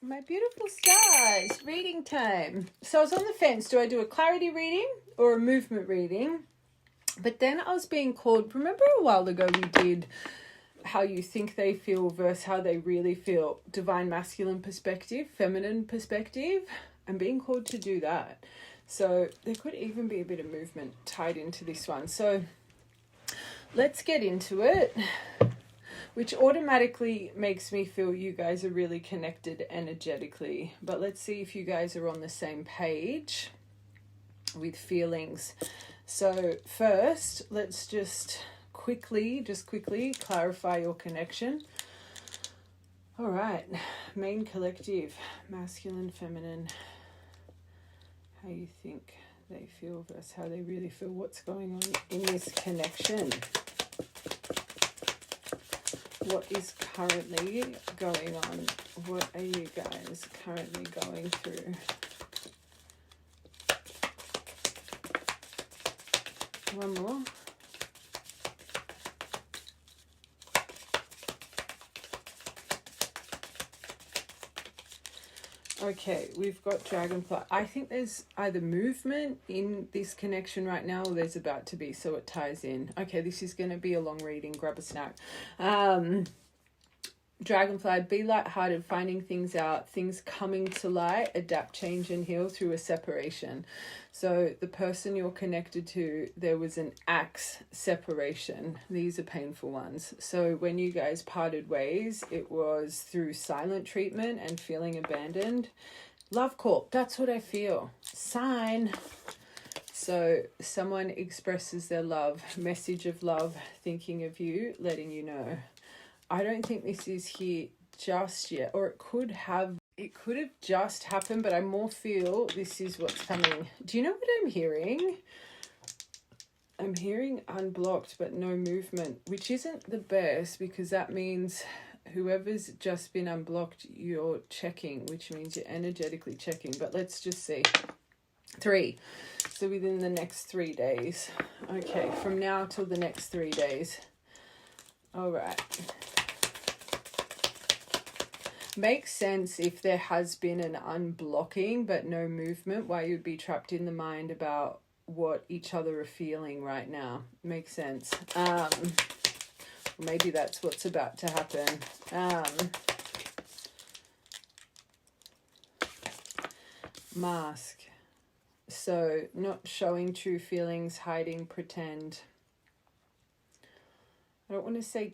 My beautiful stars, reading time. So I was on the fence. Do I do a clarity reading or a movement reading? But then I was being called, remember a while ago we did how you think they feel versus how they really feel, divine masculine perspective, feminine perspective. I'm being called to do that. So there could even be a bit of movement tied into this one. So let's get into it, which automatically makes me feel you guys are really connected energetically. But let's see if you guys are on the same page with feelings. So first, let's just quickly clarify your connection. All right, main collective, masculine, feminine, how you think they feel versus how they really feel. What's going on in this connection? What is currently going on? What are you guys currently going through? One more. Okay, we've got dragonfly. I think there's either movement in this connection right now or there's about to be, so it ties in. Okay, this is going to be a long reading. Grab a snack. Dragonfly, be lighthearted, finding things out, things coming to light, adapt, change, and heal through a separation. So the person you're connected to, there was an axe separation. These are painful ones. So when you guys parted ways, it was through silent treatment and feeling abandoned. Love call, that's what I feel. Sign. So someone expresses their love, message of love, thinking of you, letting you know. I don't think this is here just yet, or it could have just happened, but I more feel this is what's coming. Do you know what I'm hearing? I'm hearing unblocked, but no movement, which isn't the best because that means whoever's just been unblocked, you're checking, which means you're energetically checking. But let's just see. 3. So within the next 3 days. Okay, from now till the next 3 days. All right. Makes sense if there has been an unblocking but no movement, why you'd be trapped in the mind about what each other are feeling right now. Makes sense. Maybe that's what's about to happen. Mask. So not showing true feelings, hiding, pretend. I don't want to say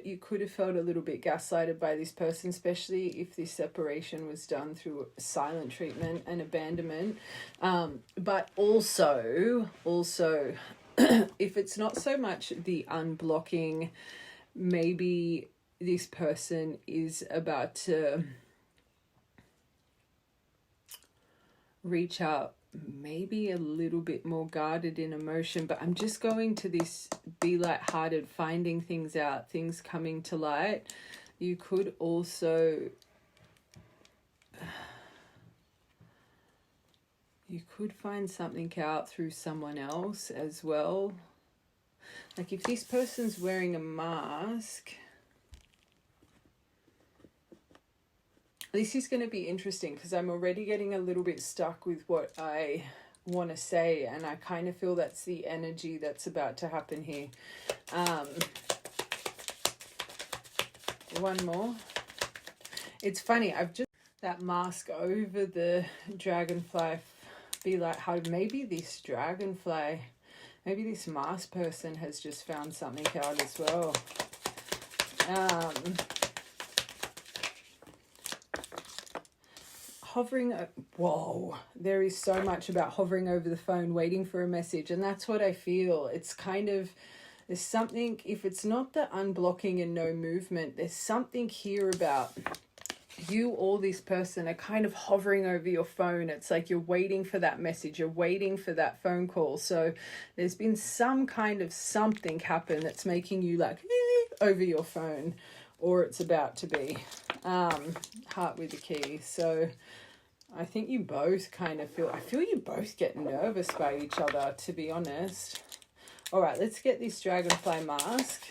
you could have felt a little bit gaslighted by this person, especially if this separation was done through silent treatment and abandonment. But also, if it's not so much the unblocking, maybe this person is about to reach out, maybe a little bit more guarded in emotion, but I'm just going to this be lighthearted, finding things out, things coming to light. You could also find something out through someone else as well. Like if this person's wearing a mask, this is going to be interesting because I'm already getting a little bit stuck with what I want to say, and I kind of feel that's the energy that's about to happen here. One more. It's funny, I've just that mask over the dragonfly, be like how maybe this dragonfly, maybe this mask person has just found something out as well. Hovering, whoa, there is so much about hovering over the phone, waiting for a message, and that's what I feel. It's kind of, there's something, if it's not the unblocking and no movement, there's something here about you or this person are kind of hovering over your phone. It's like you're waiting for that message, you're waiting for that phone call. So there's been some kind of something happen that's making you like over your phone, or it's about to be. Heart with the key. So I think you both kind of I feel you both get nervous by each other, to be honest. All right, let's get this dragonfly mask.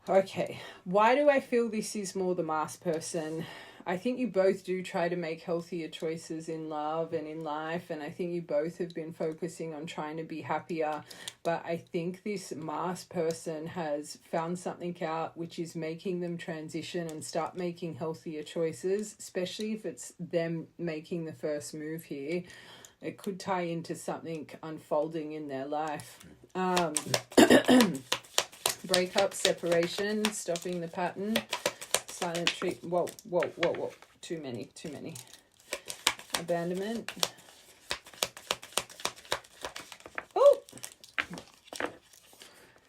Okay, why do I feel this is more the mask person? I think you both do try to make healthier choices in love and in life, and I think you both have been focusing on trying to be happier, but I think this mask person has found something out which is making them transition and start making healthier choices, especially if it's them making the first move here. It could tie into something unfolding in their life. Breakup, separation, stopping the pattern, silent treat. Whoa. Too many. Abandonment. Oh!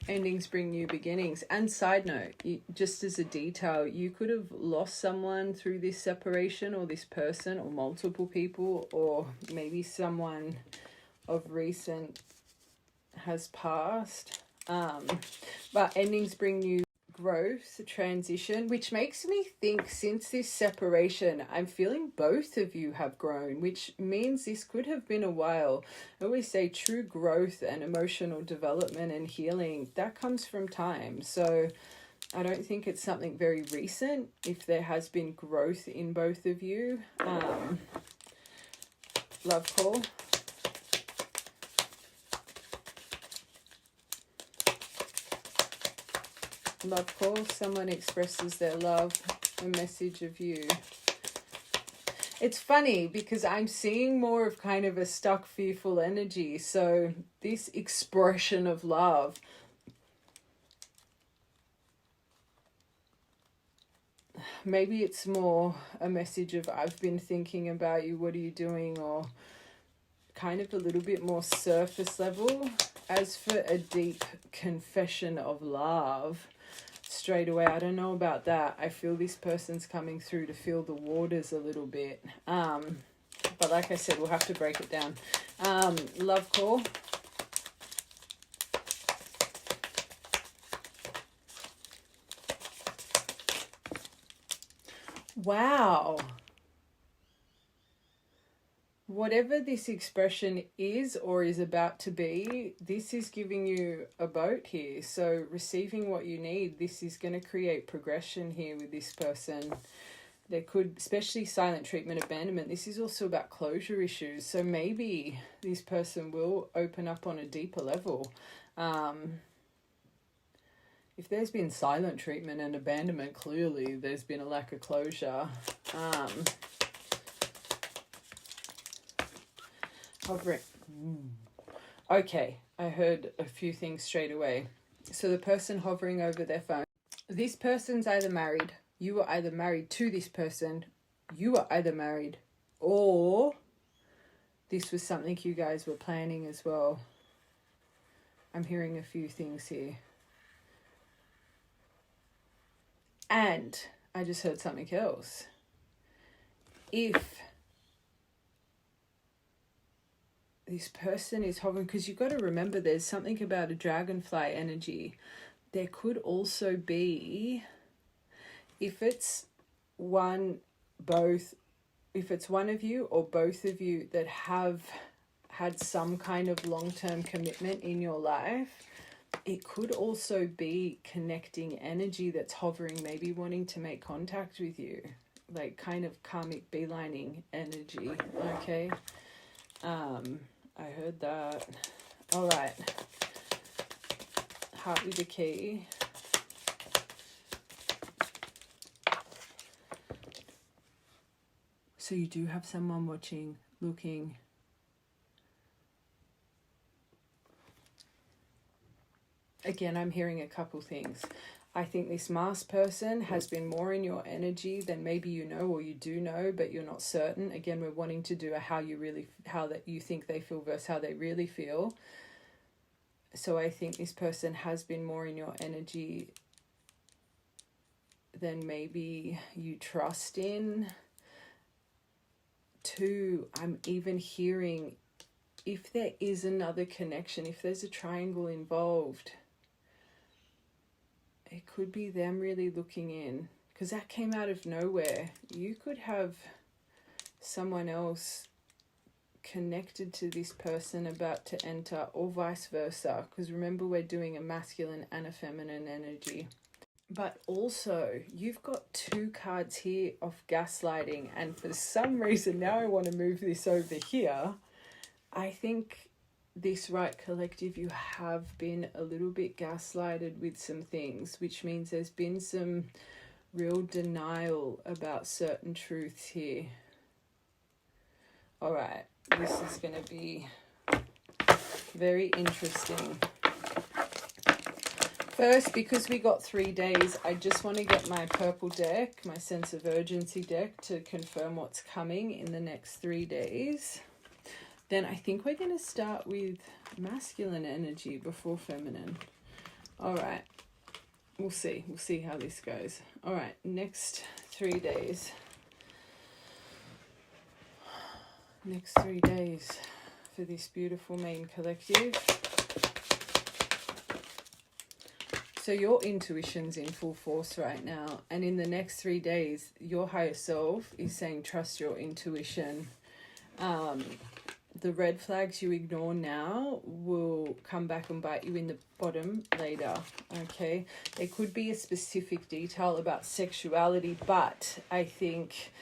Endings bring new beginnings. And side note, just as a detail, you could have lost someone through this separation, or this person, or multiple people, or maybe someone of recent has passed. But endings bring new growth, transition, which makes me think since this separation, I'm feeling both of you have grown, which means this could have been a while. I always say true growth and emotional development and healing, that comes from time. So I don't think it's something very recent if there has been growth in both of you. Love call. Love call. Someone expresses their love, a message of you. It's funny because I'm seeing more of kind of a stuck, fearful energy. So this expression of love, maybe it's more a message of I've been thinking about you, what are you doing? Or kind of a little bit more surface level. As for a deep confession of love, straight away, I don't know about that. I feel this person's coming through to feel the waters a little bit. But like I said, we'll have to break it down. Love call. Wow. Whatever this expression is or is about to be, this is giving you a boat here. So receiving what you need, this is going to create progression here with this person. There could, especially silent treatment, abandonment, this is also about closure issues. So maybe this person will open up on a deeper level. If there's been silent treatment and abandonment, clearly there's been a lack of closure. Hovering. Okay, I heard a few things straight away. So the person hovering over their phone, this person's either married, you are either married to this person, you are either married, or this was something you guys were planning as well. I'm hearing a few things here. And I just heard something else. If this person is hovering, because you've got to remember there's something about a dragonfly energy. There could also be, if it's one of you or both of you that have had some kind of long-term commitment in your life, it could also be connecting energy that's hovering, maybe wanting to make contact with you, like kind of karmic beelining energy. Okay. I heard that. All right. Heart with the key. So you do have someone watching, looking. Again, I'm hearing a couple things. I think this masked person has been more in your energy than maybe you know or you do know, but you're not certain. Again, we're wanting to do a how that you think they feel versus how they really feel. So I think this person has been more in your energy than maybe you trust in. Two, I'm even hearing if there is another connection, if there's a triangle involved, it could be them really looking in, because that came out of nowhere. You could have someone else connected to this person about to enter, or vice versa, because remember we're doing a masculine and a feminine energy. But also, you've got 2 cards here of gaslighting, and for some reason now I want to move this over here. I think this right collective, you have been a little bit gaslighted with some things, which means there's been some real denial about certain truths here. All right, this is going to be very interesting. First, because we got 3 days, I just want to get my purple deck, my sense of urgency deck, to confirm what's coming in the next 3 days. Then I think we're going to start with masculine energy before feminine. All right. We'll see. We'll see how this goes. All right. Next 3 days. Next 3 days for this beautiful main collective. So your intuition's in full force right now. And in the next 3 days, your higher self is saying, trust your intuition. The red flags you ignore now will come back and bite you in the bottom later, okay? There could be a specific detail about sexuality, but I think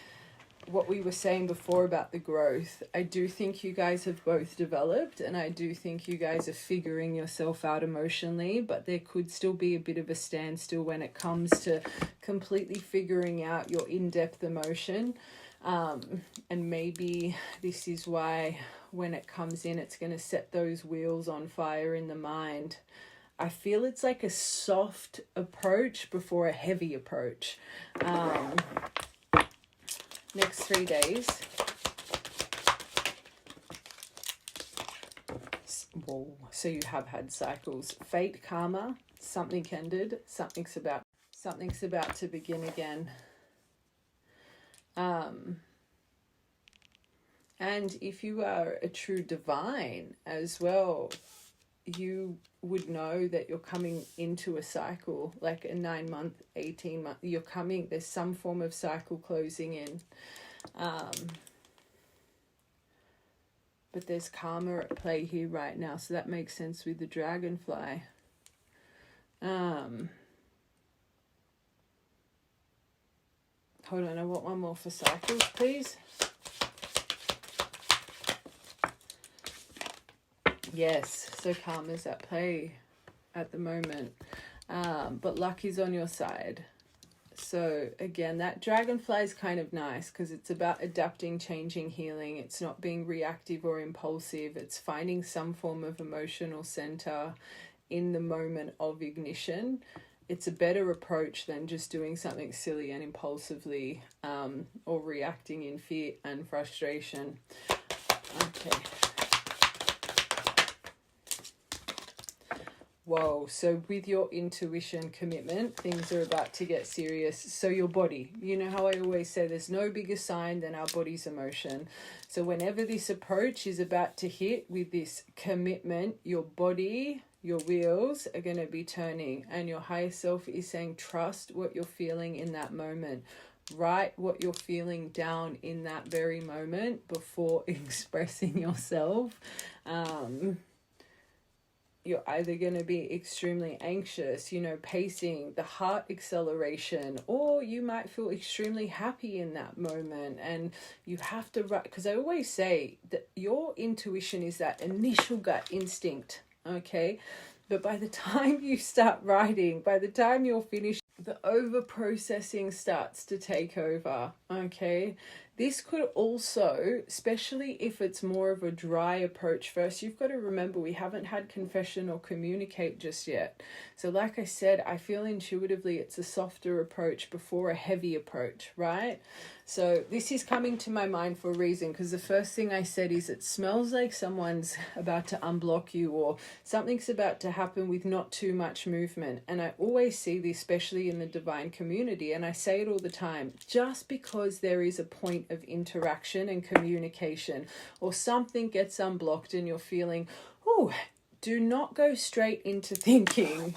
what we were saying before about the growth, I do think you guys have both developed, and I do think you guys are figuring yourself out emotionally, but there could still be a bit of a standstill when it comes to completely figuring out your in-depth emotion. And maybe this is why when it comes in, it's going to set those wheels on fire in the mind. I feel it's like a soft approach before a heavy approach. Next 3 days. Whoa. So you have had cycles. Fate, karma, something ended, something's about to begin again. And if you are a true divine as well, you would know that you're coming into a cycle, like a 9-month, 18-month, there's some form of cycle closing in. But there's karma at play here right now, so that makes sense with the dragonfly. Hold on, I want one more for cycles, please. Yes, so karma's at play at the moment, but luck is on your side. So again, that dragonfly is kind of nice because it's about adapting, changing, healing. It's not being reactive or impulsive. It's finding some form of emotional center in the moment of ignition. It's a better approach than just doing something silly and impulsively, or reacting in fear and frustration. Okay. Whoa, so with your intuition commitment, things are about to get serious. So your body, you know how I always say there's no bigger sign than our body's emotion. So whenever this approach is about to hit with this commitment, your body, your wheels are going to be turning, and your higher self is saying, trust what you're feeling in that moment. Write what you're feeling down in that very moment before expressing yourself. You're either going to be extremely anxious, pacing, the heart acceleration, or you might feel extremely happy in that moment. And you have to write, because I always say that your intuition is that initial gut instinct, okay? But by the time you start writing, by the time you're finished, the over-processing starts to take over, okay? This could also, especially if it's more of a dry approach first, you've got to remember we haven't had confession or communicate just yet. So like I said, I feel intuitively it's a softer approach before a heavy approach, right? So this is coming to my mind for a reason, because the first thing I said is it smells like someone's about to unblock you, or something's about to happen with not too much movement. And I always see this, especially in the divine community, and I say it all the time, just because there is a point of interaction and communication, or something gets unblocked and you're feeling, oh, do not go straight into thinking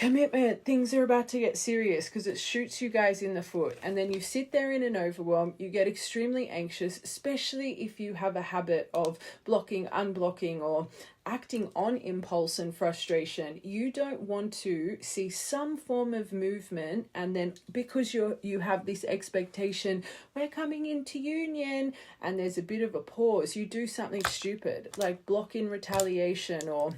commitment, things are about to get serious, because it shoots you guys in the foot. And then you sit there in an overwhelm, you get extremely anxious, especially if you have a habit of blocking, unblocking, or acting on impulse and frustration. You don't want to see some form of movement, and then because you have this expectation, we're coming into union, and there's a bit of a pause, you do something stupid like block in retaliation, or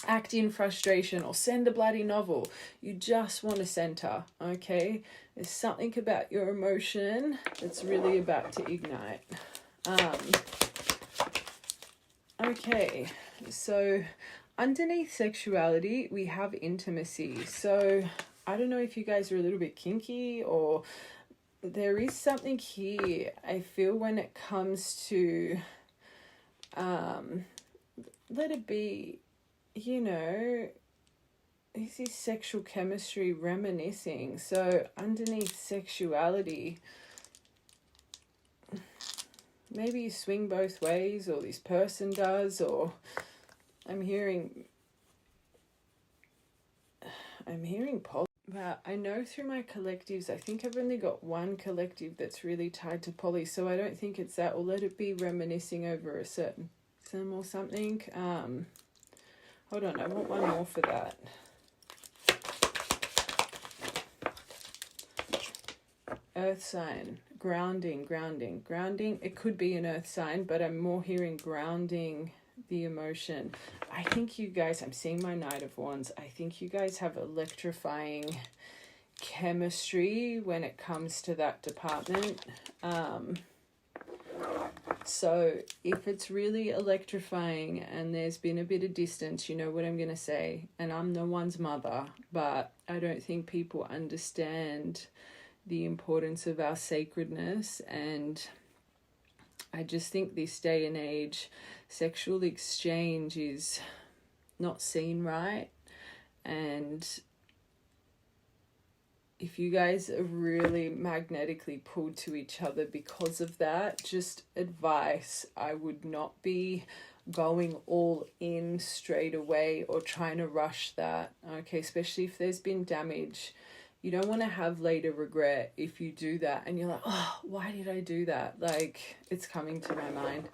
act in frustration, or send a bloody novel. You just want to center, okay? There's something about your emotion that's really about to ignite. Okay, so underneath sexuality, we have intimacy. So I don't know if you guys are a little bit kinky, or there is something here, I feel, when it comes to, let it be, you know, this is sexual chemistry reminiscing. So underneath sexuality, maybe you swing both ways, or this person does, or I'm hearing poly. But I know through my collectives, I think I've only got one collective that's really tied to poly, so I don't think it's that. Or let it be reminiscing over a certain sim or something. Hold on, I want one more for that. Earth sign, grounding. It could be an earth sign, but I'm more hearing grounding the emotion. I think you guys, I'm seeing my Knight of Wands, I think you guys have electrifying chemistry when it comes to that department. So if it's really electrifying and there's been a bit of distance, you know what I'm going to say. And I'm no one's mother, but I don't think people understand the importance of our sacredness. And I just think this day and age, sexual exchange is not seen right. And if you guys are really magnetically pulled to each other because of that, just advice, I would not be going all in straight away or trying to rush that, okay? Especially if there's been damage. You don't want to have later regret if you do that and you're like, oh, why did I do that? Like, it's coming to my mind.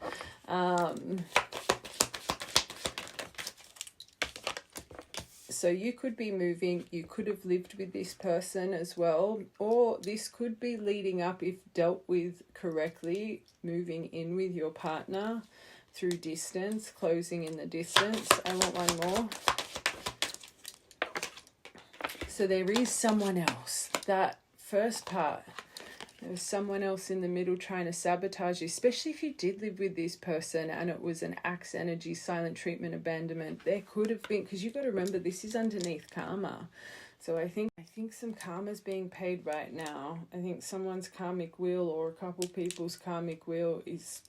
So you could be moving, you could have lived with this person as well, or this could be leading up, if dealt with correctly, moving in with your partner through distance, closing in the distance. I want one more. So there is someone else. That first part, there's someone else in the middle trying to sabotage you, especially if you did live with this person and it was an axe energy, silent treatment, abandonment. There could have been, because you've got to remember, this is underneath karma. So I think some karma's being paid right now. I think someone's karmic wheel, or a couple people's karmic wheel, is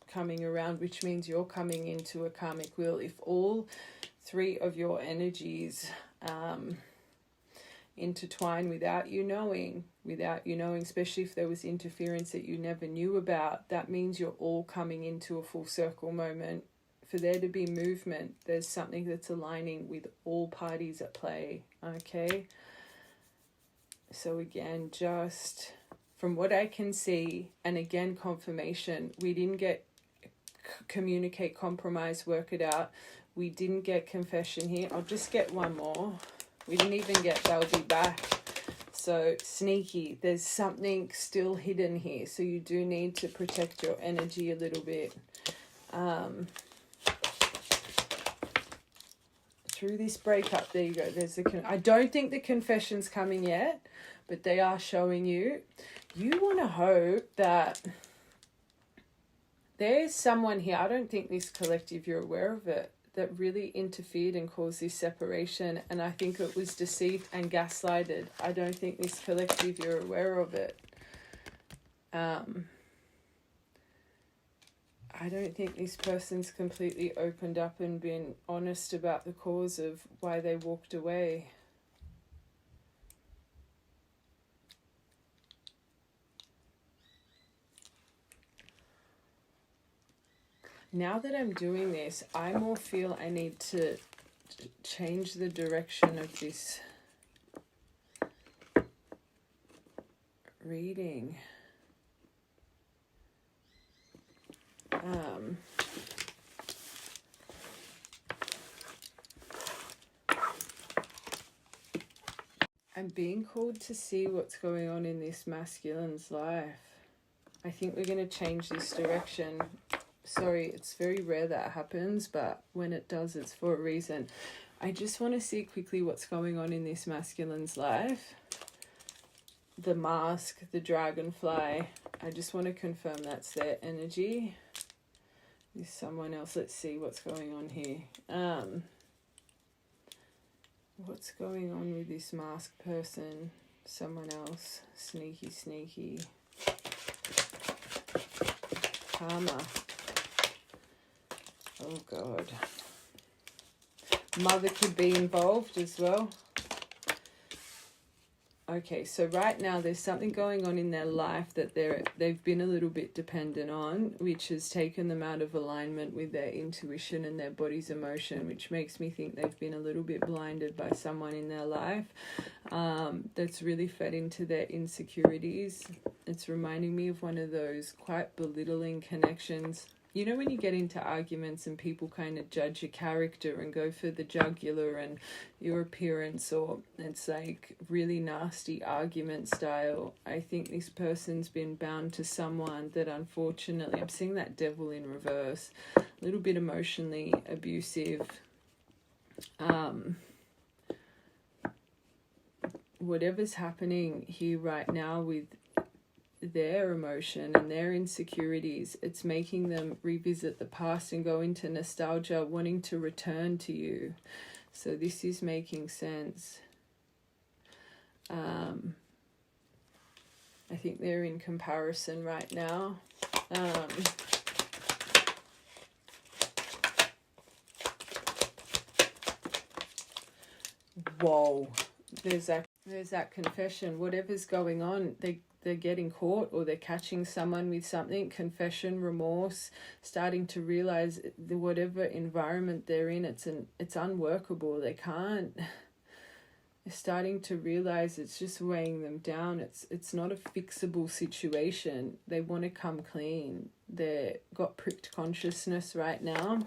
coming around, which means you're coming into a karmic wheel. If all three of your energies intertwine without you knowing, especially if there was interference that you never knew about, that means you're all coming into a full circle moment. For there to be movement, there's something that's aligning with all parties at play, okay? So again, just from what I can see, and again, confirmation, we didn't get communicate, compromise, work it out. We didn't get confession here. I'll just get one more. We didn't even get they'll be back. So sneaky, there's something still hidden here. So you do need to protect your energy a little bit. Through this breakup, there you go. There's I don't think the confession's coming yet, but they are showing you. You want to hope that there's someone here. I don't think this collective, you're aware of it, that really interfered and caused this separation, and I think it was deceived and gaslighted. I don't think this collective, you're aware of it. I don't think this person's completely opened up and been honest about the cause of why they walked away. Now that I'm doing this, I more feel I need to just change the direction of this reading. I'm being called to see what's going on in this masculine's life. I think we're going to change this direction. Sorry, it's very rare that happens, but when it does, it's for a reason. I just want to see quickly what's going on in this masculine's life. The mask, the dragonfly. I just want to confirm that's their energy. There's someone else. Let's see what's going on here. What's going on with this masked person? Someone else. Sneaky, sneaky. Karma. Oh, God. Mother could be involved as well. Okay, so right now there's something going on in their life that they've been a little bit dependent on, which has taken them out of alignment with their intuition and their body's emotion, which makes me think they've been a little bit blinded by someone in their life that's really fed into their insecurities. It's reminding me of one of those quite belittling connections. You know when you get into arguments and people kind of judge your character and go for the jugular and your appearance, or it's like really nasty argument style. I think this person's been bound to someone that unfortunately, I'm seeing that devil in reverse, a little bit emotionally abusive. Whatever's happening here right now with their emotion and their insecurities, it's making them revisit the past and go into nostalgia, wanting to return to you. So this is making sense. I think they're in comparison right now. Whoa, there's that confession. Whatever's going on, they're getting caught or they're catching someone with something. Confession, remorse, starting to realize the whatever environment they're in, it's unworkable. They're starting to realize it's just weighing them down. It's not a fixable situation. They want to come clean. They've got pricked consciousness right now.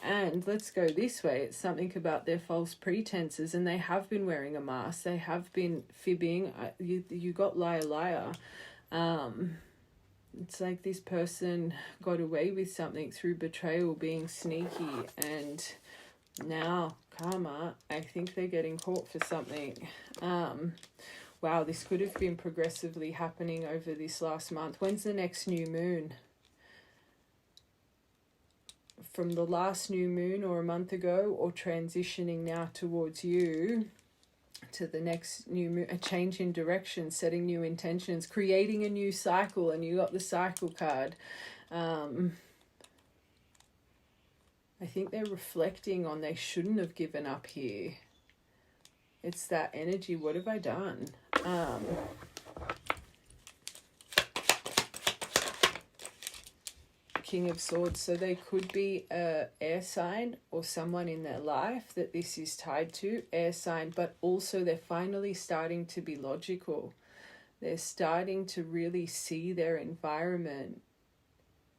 And let's go this way. It's something about their false pretenses, and they have been wearing a mask. They have been fibbing. You got liar, liar. It's like this person got away with something through betrayal, being sneaky, and now karma. I think they're getting caught for something. Wow, this could have been progressively happening over this last month. When's the next new moon? From the last new moon or a month ago, or transitioning now towards you to the next new moon, a change in direction, setting new intentions, creating a new cycle, and you got the cycle card. I think they're reflecting on they shouldn't have given up here. It's that energy. What have I done? King of Swords. So they could be a air sign or someone in their life that this is tied to, air sign, but also they're finally starting to be logical. They're starting to really see their environment.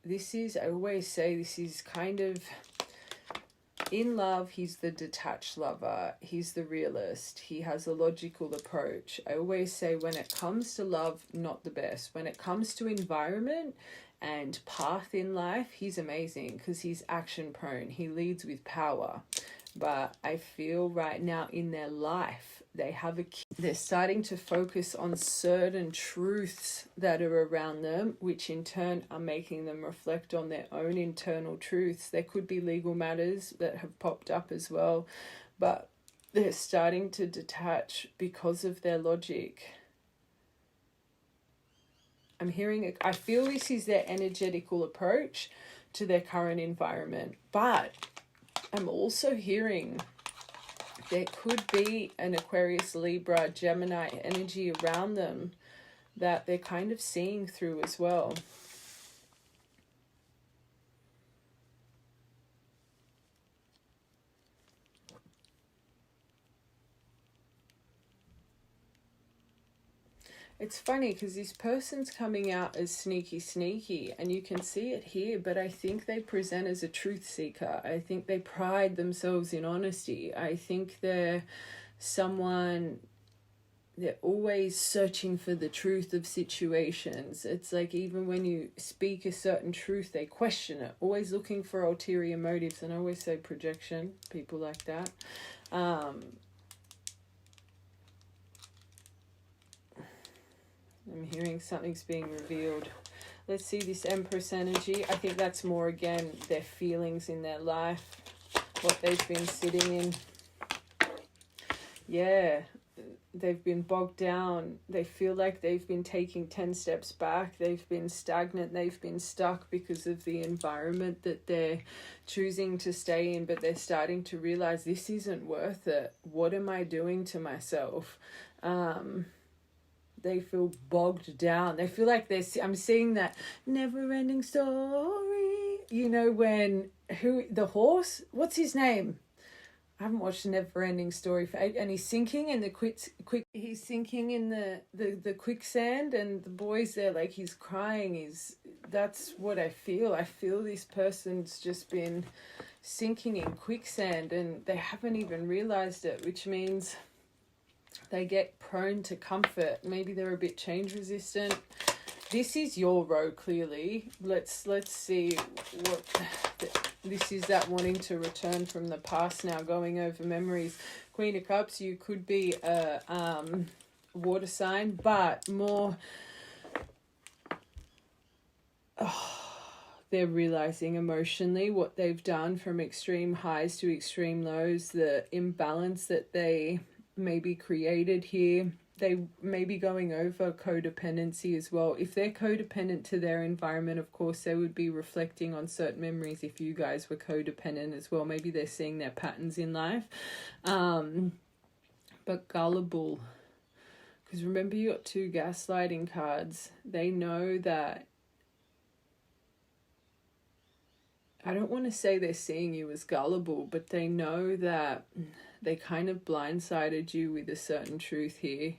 This is, I always say, this is kind of in love. He's the detached lover. He's the realist. He has a logical approach. I always say when it comes to love, not the best. When it comes to environment and path in life, he's amazing because he's action prone. He leads with power. But I feel right now in their life, they're starting to focus on certain truths that are around them, which in turn are making them reflect on their own internal truths. There could be legal matters that have popped up as well, but they're starting to detach because of their logic. I feel this is their energetical approach to their current environment, but I'm also hearing there could be an Aquarius, Libra, Gemini energy around them that they're kind of seeing through as well. It's funny because this person's coming out as sneaky, and you can see it here, but I think they present as a truth seeker. I think they pride themselves in honesty. I think they're always searching for the truth of situations. It's like even when you speak a certain truth, they question it, always looking for ulterior motives. And I always say projection, people like that. I'm hearing something's being revealed. Let's see this Empress energy. I think that's more, again, their feelings in their life, what they've been sitting in. Yeah, they've been bogged down. They feel like they've been taking 10 steps back. They've been stagnant. They've been stuck because of the environment that they're choosing to stay in, but they're starting to realize this isn't worth it. What am I doing to myself? They feel bogged down. They feel like I'm seeing that never-ending story. You know, the horse, what's his name? I haven't watched a never-ending story and he's sinking in the he's sinking in the quicksand, and the boy's there like he's crying. That's what I feel. I feel this person's just been sinking in quicksand and they haven't even realized it, which means they get prone to comfort. Maybe they're a bit change resistant. This is your row, clearly. Let's see what this is. That wanting to return from the past now, going over memories. Queen of Cups, you could be a water sign, but more they're realizing emotionally what they've done, from extreme highs to extreme lows, the imbalance that they maybe created here. They may be going over codependency as well. If they're codependent to their environment, of course, they would be reflecting on certain memories. If you guys were codependent as well, maybe they're seeing their patterns in life. But gullible, because remember, you got 2 gaslighting cards. They know that, I don't want to say they're seeing you as gullible, but they know that they kind of blindsided you with a certain truth here,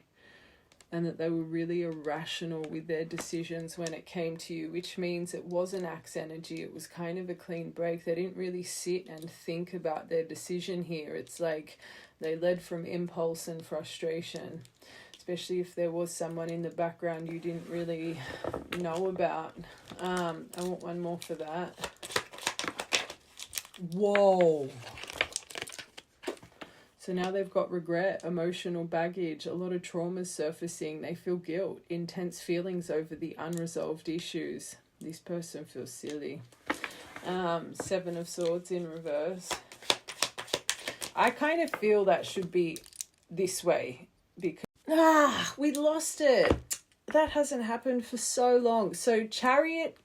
and that they were really irrational with their decisions when it came to you, which means it wasn't axe energy. It was kind of a clean break. They didn't really sit and think about their decision here. It's like they led from impulse and frustration, especially if there was someone in the background you didn't really know about. I want one more for that. Whoa. So now they've got regret, emotional baggage, a lot of traumas surfacing. They feel guilt, intense feelings over the unresolved issues. This person feels silly. 7 of Swords in reverse. I kind of feel that should be this way, because we lost it. That hasn't happened for so long. So Chariot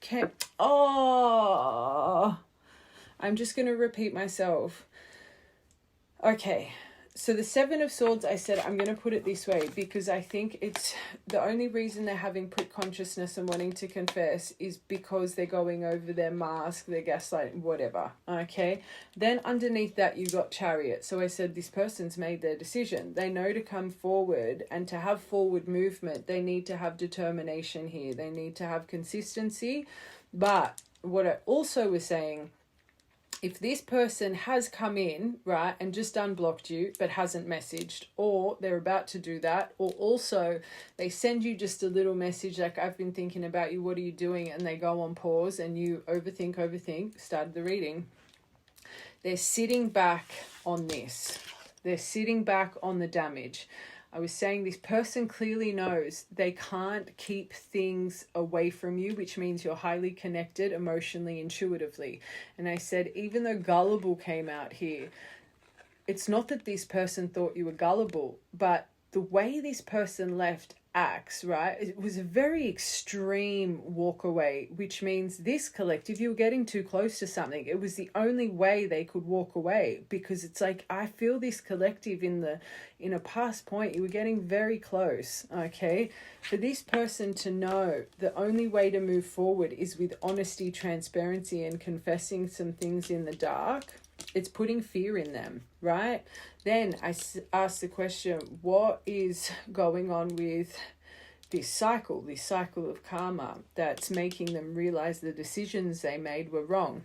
I'm just going to repeat myself. Okay. So the 7 of Swords, I said, I'm going to put it this way, because I think it's the only reason they're having put consciousness and wanting to confess is because they're going over their mask, their gaslighting, whatever. Okay. Then underneath that, you got Chariot. So I said, this person's made their decision. They know to come forward, and to have forward movement, they need to have determination here. They need to have consistency. But what I also was saying, if this person has come in, right, and just unblocked you, but hasn't messaged, or they're about to do that, or also they send you just a little message like, I've been thinking about you, what are you doing? And they go on pause and you overthink, started the reading. They're sitting back on this. They're sitting back on the damage. I was saying this person clearly knows they can't keep things away from you, which means you're highly connected emotionally, intuitively. And I said, even though gullible came out here, it's not that this person thought you were gullible, but the way this person left acts, right, it was a very extreme walk away, which means this collective, you were getting too close to something. It was the only way they could walk away, because it's like, I feel this collective in a past point, you were getting very close. Okay, for this person to know the only way to move forward is with honesty, transparency, and confessing some things in the dark. It's putting fear in them, right? Then I asked the question, what is going on with this cycle of karma that's making them realize the decisions they made were wrong.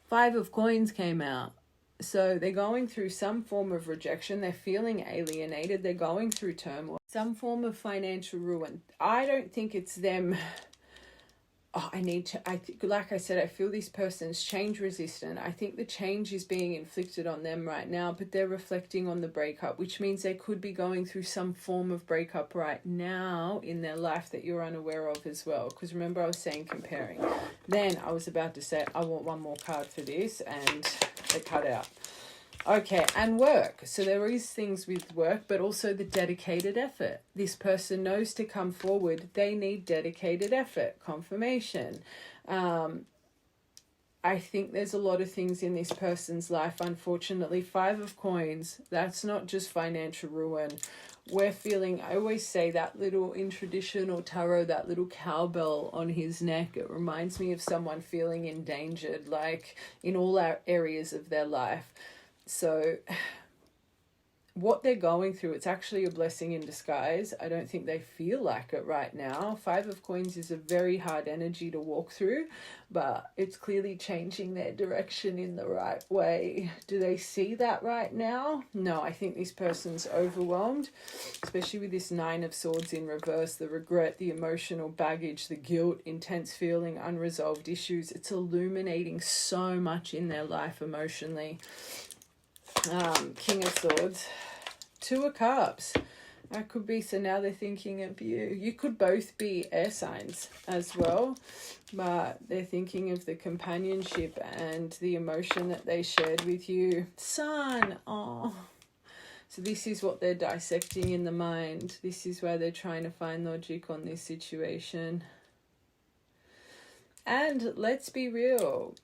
5 of Coins came out. So they're going through some form of rejection. They're feeling alienated. They're going through turmoil, some form of financial ruin. I don't think it's them. Like I said, I feel this person's change resistant. I think the change is being inflicted on them right now, but they're reflecting on the breakup, which means they could be going through some form of breakup right now in their life that you're unaware of as well. Because remember, I was saying comparing. Then I was about to say, I want one more card for this, and they cut out. Okay, and work. So there is things with work, but also the dedicated effort. This person knows to come forward. They need dedicated effort, confirmation. I think there's a lot of things in this person's life. Unfortunately, 5 of Coins, that's not just financial ruin. We're feeling, I always say that little, in traditional tarot, that little cowbell on his neck, it reminds me of someone feeling endangered, like in all our areas of their life. So what they're going through, it's actually a blessing in disguise. I don't think they feel like it right now. 5 of Coins is a very hard energy to walk through, but it's clearly changing their direction in the right way. Do they see that right now? No, I think this person's overwhelmed, especially with this 9 of Swords in reverse, the regret, the emotional baggage, the guilt, intense feeling, unresolved issues. It's illuminating so much in their life emotionally. King of Swords, 2 of Cups. That could be, so now they're thinking of you. You could both be air signs as well, but they're thinking of the companionship and the emotion that they shared with you. Sun, oh. So this is what they're dissecting in the mind. This is why they're trying to find logic on this situation. And let's be real.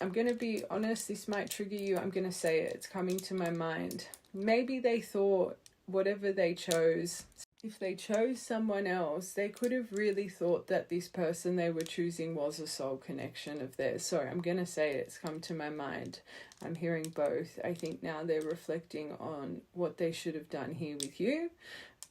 I'm going to be honest, this might trigger you. I'm going to say it. It's coming to my mind. Maybe they thought whatever they chose, if they chose someone else, they could have really thought that this person they were choosing was a soul connection of theirs. Sorry, I'm going to say it. It's come to my mind. I'm hearing both. I think now they're reflecting on what they should have done here with you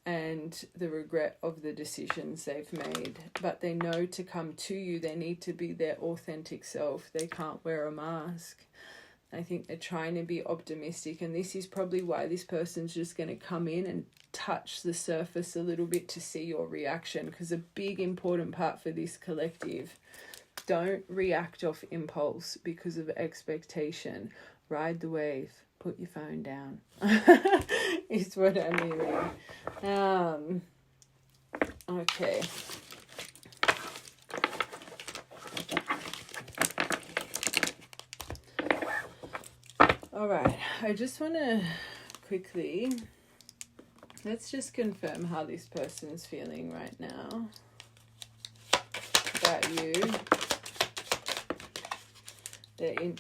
and the regret of the decisions they've made. But they know to come to you, they need to be their authentic self. They can't wear a mask. I think they're trying to be optimistic, and this is probably why this person's just going to come in and touch the surface a little bit to see your reaction, because a big important part for this collective, don't react off impulse because of expectation. Ride the wave. Put your phone down. Is what I'm hearing. Okay. All right. I just want to quickly, let's just confirm how this person's feeling right now about you.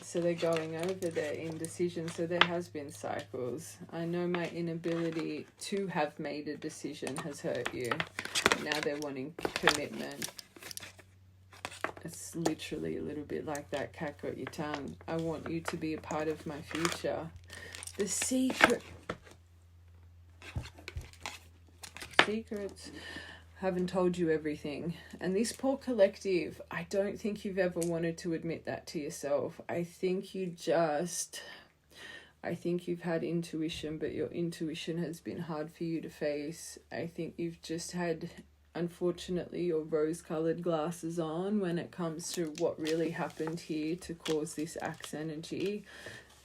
So they're going over their indecision. So there has been cycles. I know my inability to have made a decision has hurt you. Now they're wanting commitment. It's literally a little bit like that cat got your tongue. I want you to be a part of my future. The secrets. Haven't told you everything. And this poor collective, I don't think you've ever wanted to admit that to yourself. I think you've had intuition, but your intuition has been hard for you to face. I think you've just had, unfortunately, your rose-colored glasses on when it comes to what really happened here to cause this axe energy.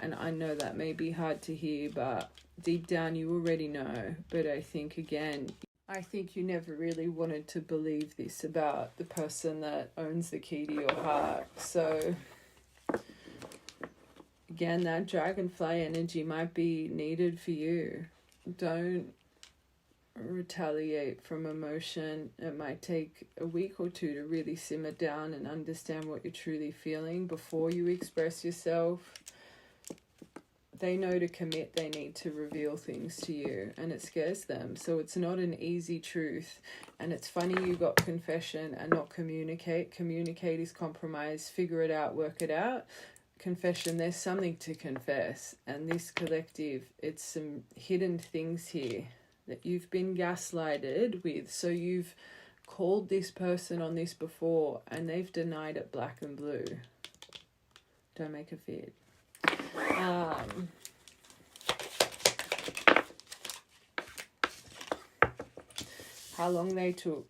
And I know that may be hard to hear, but deep down you already know. But I think, again, I think you never really wanted to believe this about the person that owns the key to your heart. So, again, that dragonfly energy might be needed for you. Don't retaliate from emotion. It might take a week or two to really simmer down and understand what you're truly feeling before you express yourself. They know to commit, they need to reveal things to you, and it scares them. So it's not an easy truth. And it's funny you got confession and not communicate. Communicate is compromise. Figure it out, work it out. Confession, there's something to confess. And this collective, it's some hidden things here that you've been gaslighted with. So you've called this person on this before and they've denied it black and blue. Don't make a fit. How long they took,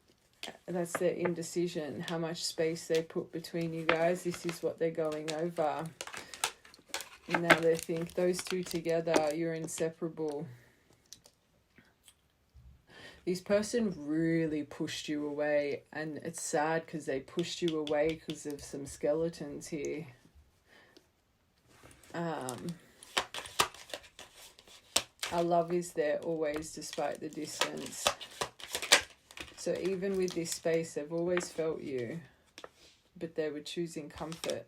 that's their indecision. How much space they put between you guys. This is what they're going over. Now they think those two together, you're inseparable. This person really pushed you away, and it's sad because they pushed you away because of some skeletons here. Our love is there always despite the distance. So even with this space, they've always felt you, but they were choosing comfort.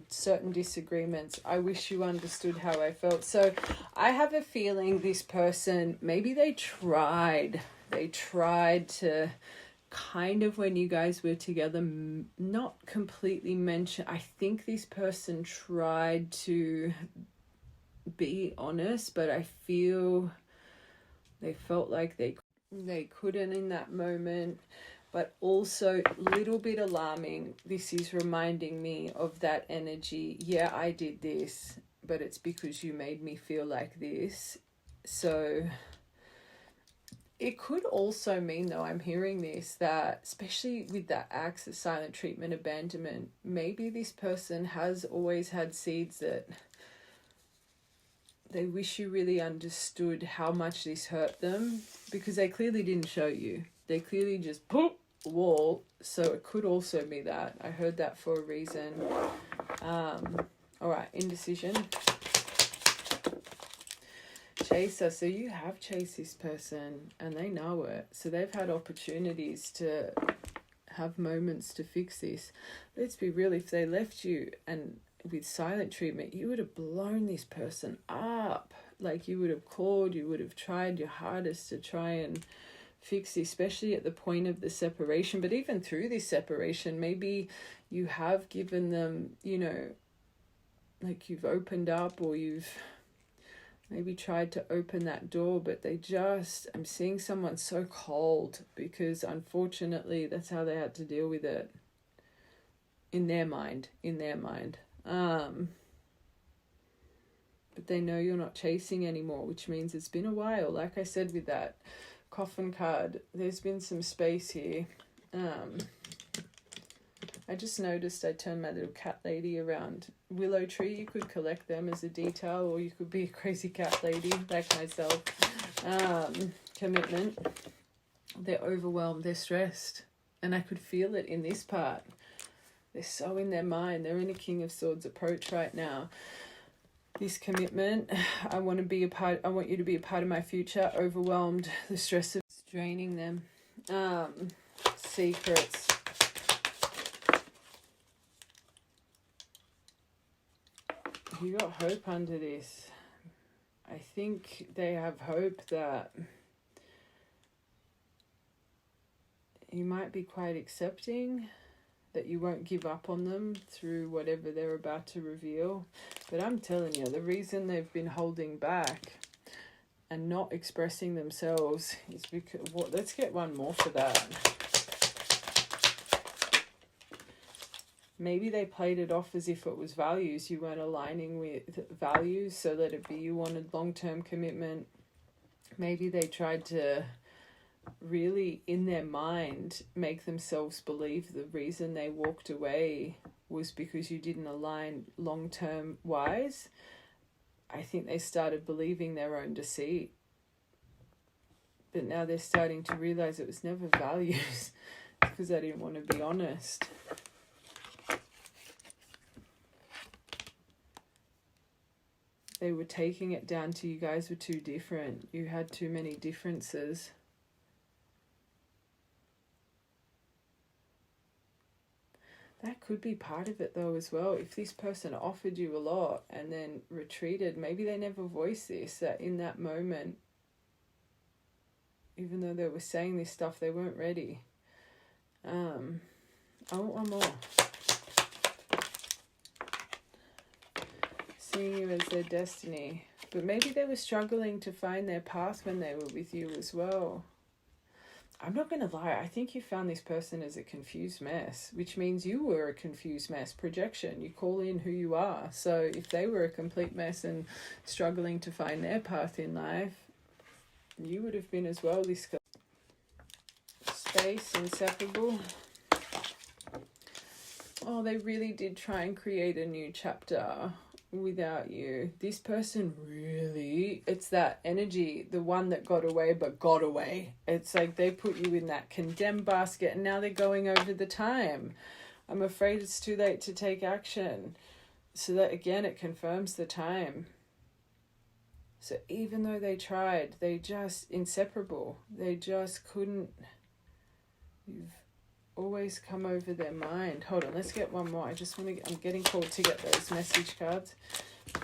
Certain disagreements. I wish you understood how I felt. So I have a feeling this person, maybe they tried to kind of, when you guys were together, not completely mention. I think this person tried to be honest, but I feel they felt like they couldn't in that moment. But also a little bit alarming. This is reminding me of that energy. Yeah, I did this, but it's because you made me feel like this. So it could also mean, though, I'm hearing this, that especially with that acts of silent treatment, abandonment, maybe this person has always had seeds that they wish you really understood how much this hurt them, because they clearly didn't show you. They clearly just poof, wall. So it could also be that. I heard that for a reason. All right, indecision. Chaser. So you have chased this person and they know it. So they've had opportunities to have moments to fix this. Let's be real, if they left you and with silent treatment, you would have blown this person up. Like, you would have called, you would have tried your hardest to try and fix, especially at the point of the separation. But even through this separation, maybe you have given them, you know, like you've opened up, or you've maybe tried to open that door, but they just, I'm seeing someone so cold, because unfortunately that's how they had to deal with it in their mind. But they know you're not chasing anymore, which means it's been a while. Like I said with that coffin card, there's been some space here. I just noticed I turned my little cat lady around. Willow tree, you could collect them as a detail, or you could be a crazy cat lady like myself. Commitment. They're overwhelmed, they're stressed. And I could feel it in this part. They're so in their mind. They're in a King of Swords approach right now. This commitment, I want you to be a part of my future. Overwhelmed, the stress of draining them. Secrets. You got hope under this. I think they have hope that you might be quite accepting, that you won't give up on them through whatever they're about to reveal. But I'm telling you, the reason they've been holding back and not expressing themselves is because, let's get one more for that. Maybe they played it off as if it was values. You weren't aligning with values, so let it be. You wanted long-term commitment. Maybe they tried to really, in their mind, make themselves believe the reason they walked away was because you didn't align long-term wise. I think they started believing their own deceit. But now they're starting to realize it was never values, because I didn't want to be honest. They were taking it down to you guys were too different. You had too many differences. That could be part of it though as well. If this person offered you a lot and then retreated, maybe they never voiced this, that in that moment, even though they were saying this stuff, they weren't ready. I want one more. Seeing you as their destiny. But maybe they were struggling to find their path when they were with you as well. I'm not going to lie, I think you found this person as a confused mess, which means you were a confused mess. Projection, you call in who you are. So if they were a complete mess and struggling to find their path in life, you would have been as well. This space, inseparable. Oh, they really did try and create a new chapter without you. This person really, it's that energy, the one that got away but got away. It's like they put you in that condemned basket and now they're going over the time. I'm afraid it's too late to take action. So that again, it confirms the time. So even though they tried, they just inseparable. They just couldn't. You've always come over their mind. Hold on, let's get one more. I'm getting called to get those message cards.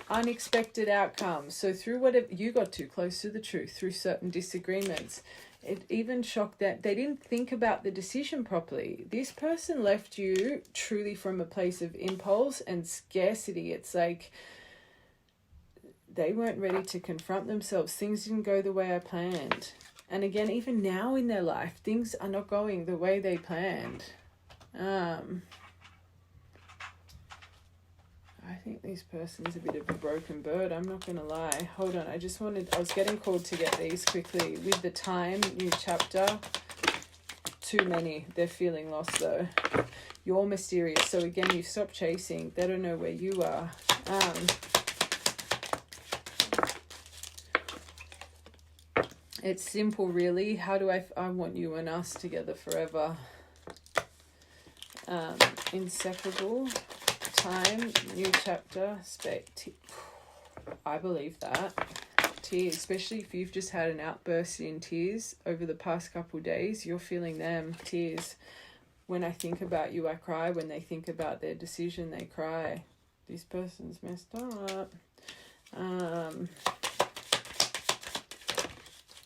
Unexpected outcomes. So through whatever, you got too close to the truth through certain disagreements. It even shocked that they didn't think about the decision properly. This person left you truly from a place of impulse and scarcity. It's like they weren't ready to confront themselves. Things didn't go the way I planned. And again, even now in their life, things are not going the way they planned. I think this person's a bit of a broken bird. I'm not going to lie. Hold on. I was getting called to get these quickly. With the time, new chapter. Too many. They're feeling lost though. You're mysterious. So again, you've stopped chasing. They don't know where you are. It's simple, really. How do I want you and us together forever. Inseparable. Time. New chapter. I believe that. Tears. Especially if you've just had an outburst in tears over the past couple of days. You're feeling them. Tears. When I think about you, I cry. When they think about their decision, they cry. This person's messed up.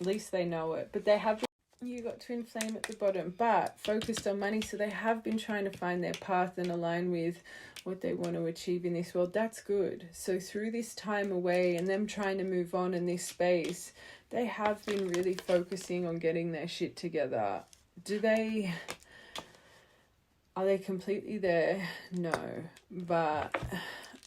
At least they know it. But they have, you got twin flame at the bottom, but focused on money. So they have been trying to find their path and align with what they want to achieve in this world. That's good. So through this time away and them trying to move on in this space, they have been really focusing on getting their shit together. Are they completely there? No. But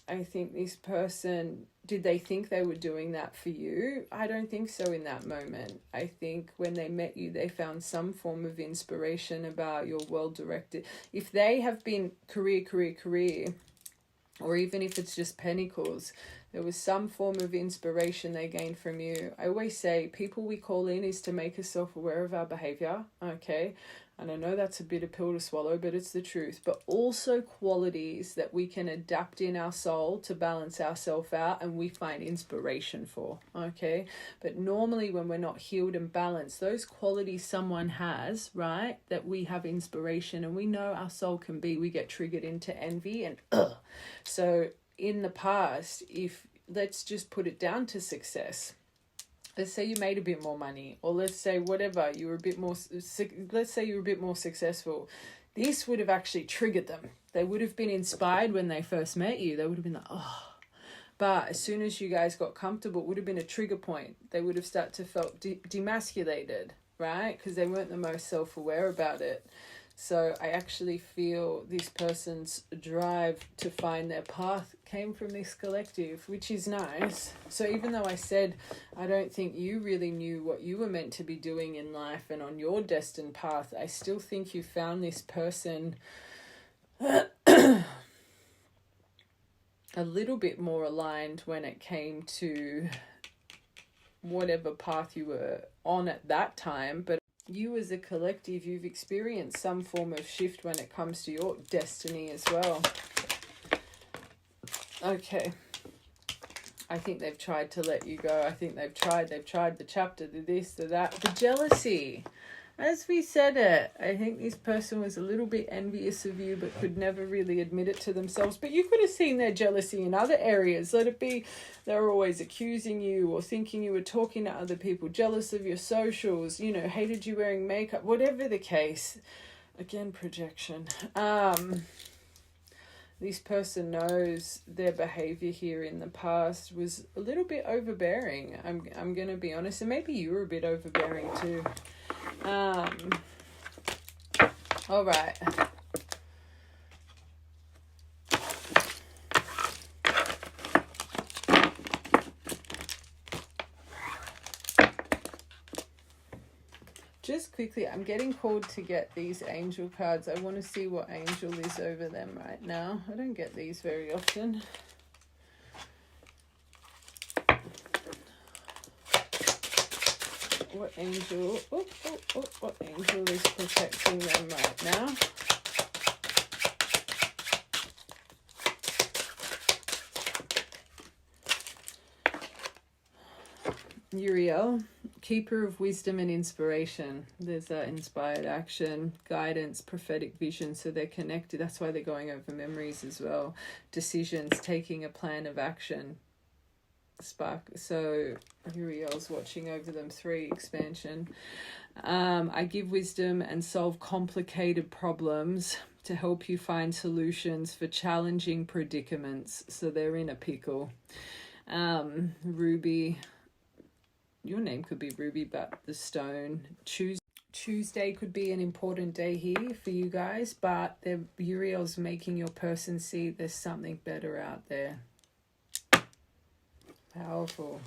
I think this person, did they think they were doing that for you? I don't think so in that moment. I think when they met you, they found some form of inspiration about your well-directed. If they have been career, or even if it's just pentacles, there was some form of inspiration they gained from you. I always say people we call in is to make us self-aware of our behavior, okay? And I know that's a bitter pill to swallow, but it's the truth. But also qualities that we can adapt in our soul to balance ourselves out and we find inspiration for, okay? But normally when we're not healed and balanced, those qualities someone has, right, that we have inspiration and we know our soul can be, we get triggered into envy and So in the past, let's just put it down to success. Let's say you made a bit more money, or let's say whatever, you were a bit more, let's say you were a bit more successful. This would have actually triggered them. They would have been inspired when they first met you. They would have been like, oh. But as soon as you guys got comfortable, it would have been a trigger point. They would have started to felt demasculated, right? Because they weren't the most self-aware about it. So I actually feel this person's drive to find their path came from this collective, which is nice. So even though I said I don't think you really knew what you were meant to be doing in life and on your destined path, I still think you found this person a little bit more aligned when it came to whatever path you were on at that time. But you as a collective, you've experienced some form of shift when it comes to your destiny as well. Okay. I think they've tried to let you go. I think they've tried the chapter, the this, the that. The jealousy. As we said it, I think this person was a little bit envious of you but could never really admit it to themselves. But you could have seen their jealousy in other areas. Let it be they were always accusing you or thinking you were talking to other people, jealous of your socials, hated you wearing makeup, whatever the case. Again, projection. This person knows their behavior here in the past was a little bit overbearing. I'm going to be honest. And maybe you were a bit overbearing too. All right. Just quickly, I'm getting called to get these angel cards. I want to see what angel is over them right now. I don't get these very often. What angel? What angel is protecting them right now? Uriel, keeper of wisdom and inspiration. There's that inspired action, guidance, prophetic vision. So they're connected. That's why they're going over memories as well. Decisions, taking a plan of action. Spark. So Uriel's watching over them. 3, expansion. I give wisdom and solve complicated problems to help you find solutions for challenging predicaments. So they're in a pickle. Ruby. Your name could be Ruby, but the stone. Tuesday could be an important day here for you guys, but Uriel's making your person see there's something better out there. Powerful.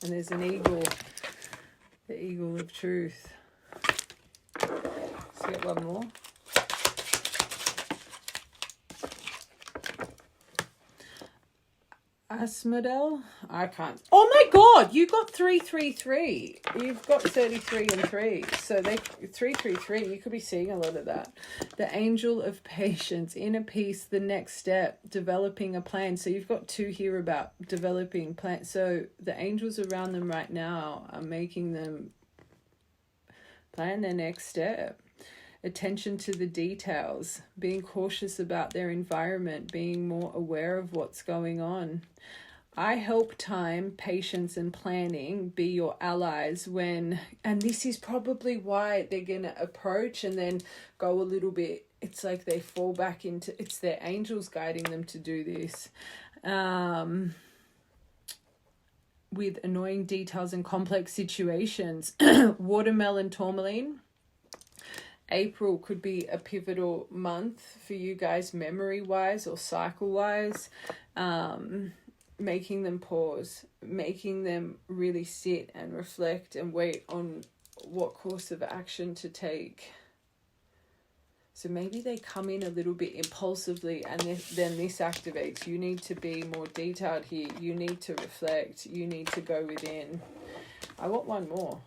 And there's an eagle. The eagle of truth. Let's get one more. Asmodel? I can't. Oh my god, you got 333. You've got 33 and 3. So 333, you could be seeing a lot of that. The angel of patience, inner peace, the next step, developing a plan. So you've got 2 here about developing plans. So the angels around them right now are making them plan their next step. Attention to the details, being cautious about their environment, being more aware of what's going on. I help time, patience, and planning be your allies when, and this is probably why they're going to approach and then go a little bit, it's like they fall back into, it's their angels guiding them to do this. With annoying details and complex situations. Watermelon tourmaline. April could be a pivotal month for you guys memory-wise or cycle-wise. Making them pause, making them really sit and reflect and wait on what course of action to take. So maybe they come in a little bit impulsively and then this activates. You need to be more detailed here. You need to reflect. You need to go within. I want one more.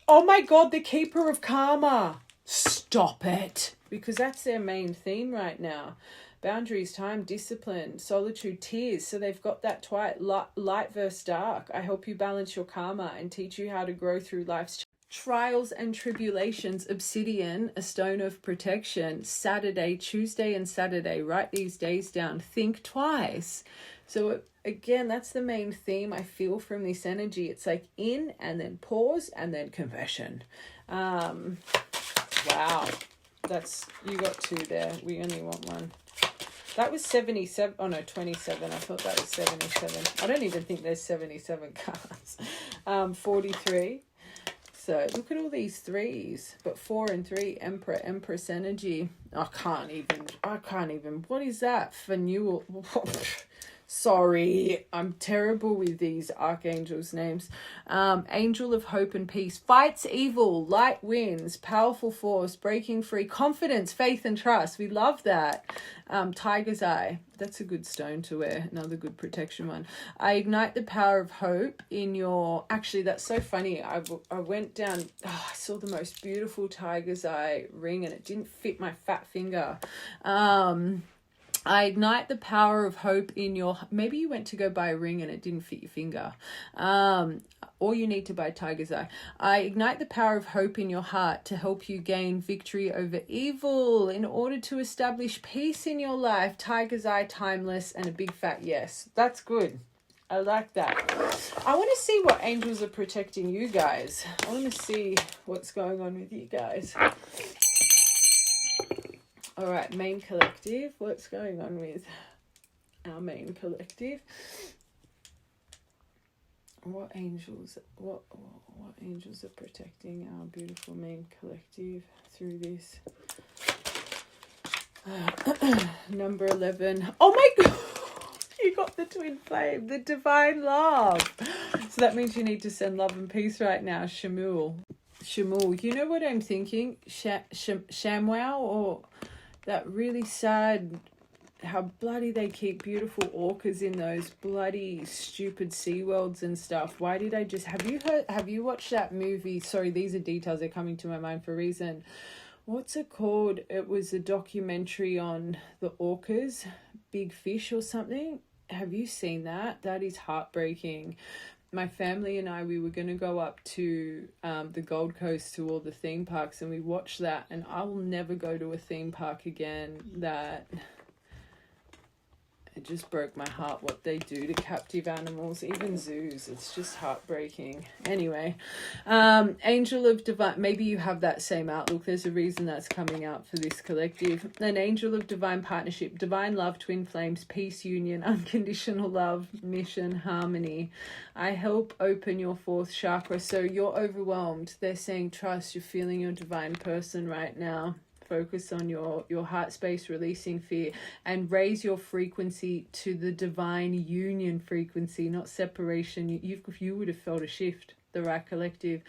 Oh my god, the keeper of karma. Stop it. Because that's their main theme right now. Boundaries, time, discipline, solitude, tears. So they've got that light versus dark. I help you balance your karma and teach you how to grow through life's trials and tribulations. Obsidian, a stone of protection. Saturday, Tuesday and Saturday. Write these days down. Think twice. So again, that's the main theme I feel from this energy. It's like in and then pause and then confession. Wow. You got 2 there. We only want 1. That was 77. Oh no, 27. I thought that was 77. I don't even think there's 77 cards. 43. So look at all these 3s. But 4 and 3, Emperor, Empress energy. I can't even. What is that? Renewal. Sorry, I'm terrible with these archangels' names. Angel of hope and peace. Fights evil, light wins, powerful force, breaking free, confidence, faith and trust. We love that. Tiger's eye. That's a good stone to wear. Another good protection one. I ignite the power of hope in your... Actually, that's so funny. I went down... I saw the most beautiful tiger's eye ring and it didn't fit my fat finger. I ignite the power of hope in your... Maybe you went to go buy a ring and it didn't fit your finger. Or you need to buy tiger's eye. I ignite the power of hope in your heart to help you gain victory over evil in order to establish peace in your life. Tiger's eye, timeless, and a big fat yes. That's good. I like that. I want to see what angels are protecting you guys. I want to see what's going on with you guys. All right, main collective. What's going on with our main collective? what angels are protecting our beautiful main collective through this? Number 11. Oh my God! You got the twin flame, the divine love. So that means you need to send love and peace right now, Chamuel. You know what I'm thinking? Chamuel, or that really sad, how bloody they keep beautiful orcas in those bloody stupid SeaWorlds and stuff. Why did I just... Have you watched that movie? Sorry, these are details. They're coming to my mind for a reason. What's it called? It was a documentary on the orcas, Big Fish or something. Have you seen that? That is heartbreaking. My family and I, we were going to go up to the Gold Coast to all the theme parks, and we watched that, and I will never go to a theme park again. That... It just broke my heart what they do to captive animals, even zoos. It's just heartbreaking. Anyway, angel of divine, maybe you have that same outlook. There's a reason that's coming out for this collective. An angel of divine partnership, divine love, twin flames, peace, union, unconditional love, mission, harmony. I help open your fourth chakra. So you're overwhelmed. They're saying trust. You're feeling your divine person right now. Focus on your heart space, releasing fear, and raise your frequency to the divine union frequency, not separation. You would have felt a shift, the right collective,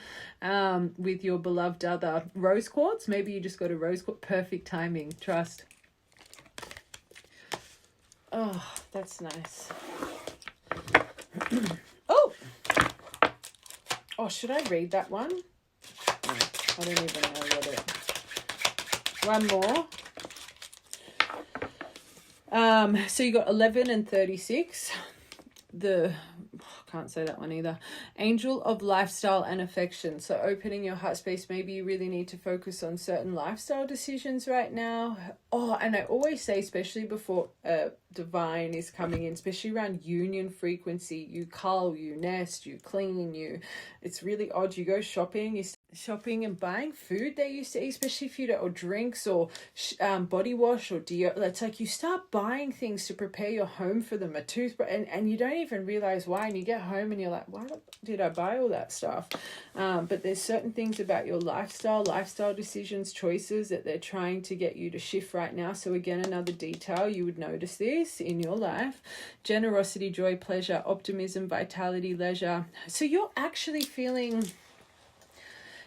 with your beloved other. Rose quartz, maybe you just got a rose quartz. Perfect timing, trust. Oh, that's nice. Oh, should I read that one? No, I don't even know what it... One more. So you got 11 and 36. Can't say that one either. Angel of lifestyle and affection. So opening your heart space. Maybe you really need to focus on certain lifestyle decisions right now. Oh, and I always say, especially before divine is coming in, especially around union frequency, you cull, you nest, you clean, it's really odd. You go shopping, shopping and buying food they used to eat, especially if you don't, or drinks or body wash or deodorant. It's like you start buying things to prepare your home for them, a toothbrush, and you don't even realize why, and you get home and you're like, why did I buy all that stuff? But there's certain things about your lifestyle decisions, choices that they're trying to get you to shift right now. So again, another detail, you would notice this in your life: generosity, joy, pleasure, optimism, vitality, leisure. So you're actually feeling...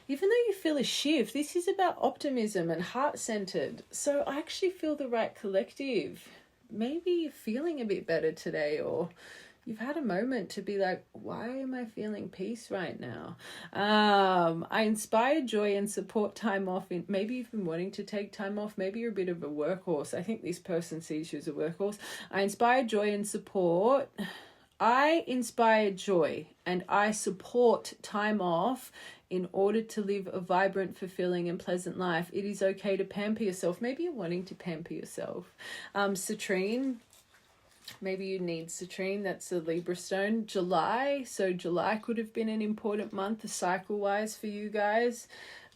Even though you feel a shift, this is about optimism and heart-centered. So I actually feel the right collective. Maybe you're feeling a bit better today, or you've had a moment to be like, why am I feeling peace right now? I inspire joy and support time off. Maybe you've been wanting to take time off. Maybe you're a bit of a workhorse. I think this person sees you as a workhorse. I inspire joy and support. I inspire joy and I support time off in order to live a vibrant, fulfilling and pleasant life. It is okay to pamper yourself. Maybe you're wanting to pamper yourself. Citrine, maybe you need citrine. That's a Libra stone. July, so July could have been an important month cycle-wise for you guys.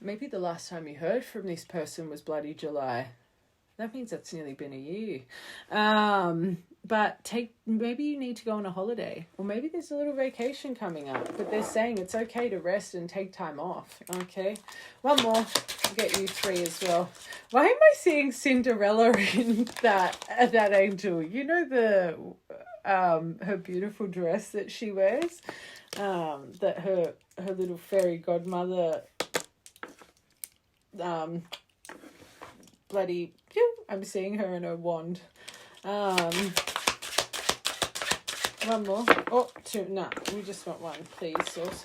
Maybe the last time you heard from this person was bloody July. That means that's nearly been a year. But maybe you need to go on a holiday, or maybe there's a little vacation coming up, but they're saying it's okay to rest and take time off. Okay. One more. I'll get you 3 as well. Why am I seeing Cinderella in that angel? You know the her beautiful dress that she wears? That her little fairy godmother bloody... I'm seeing her in her wand. One more. Oh, 2. No, we just want 1, please, Source.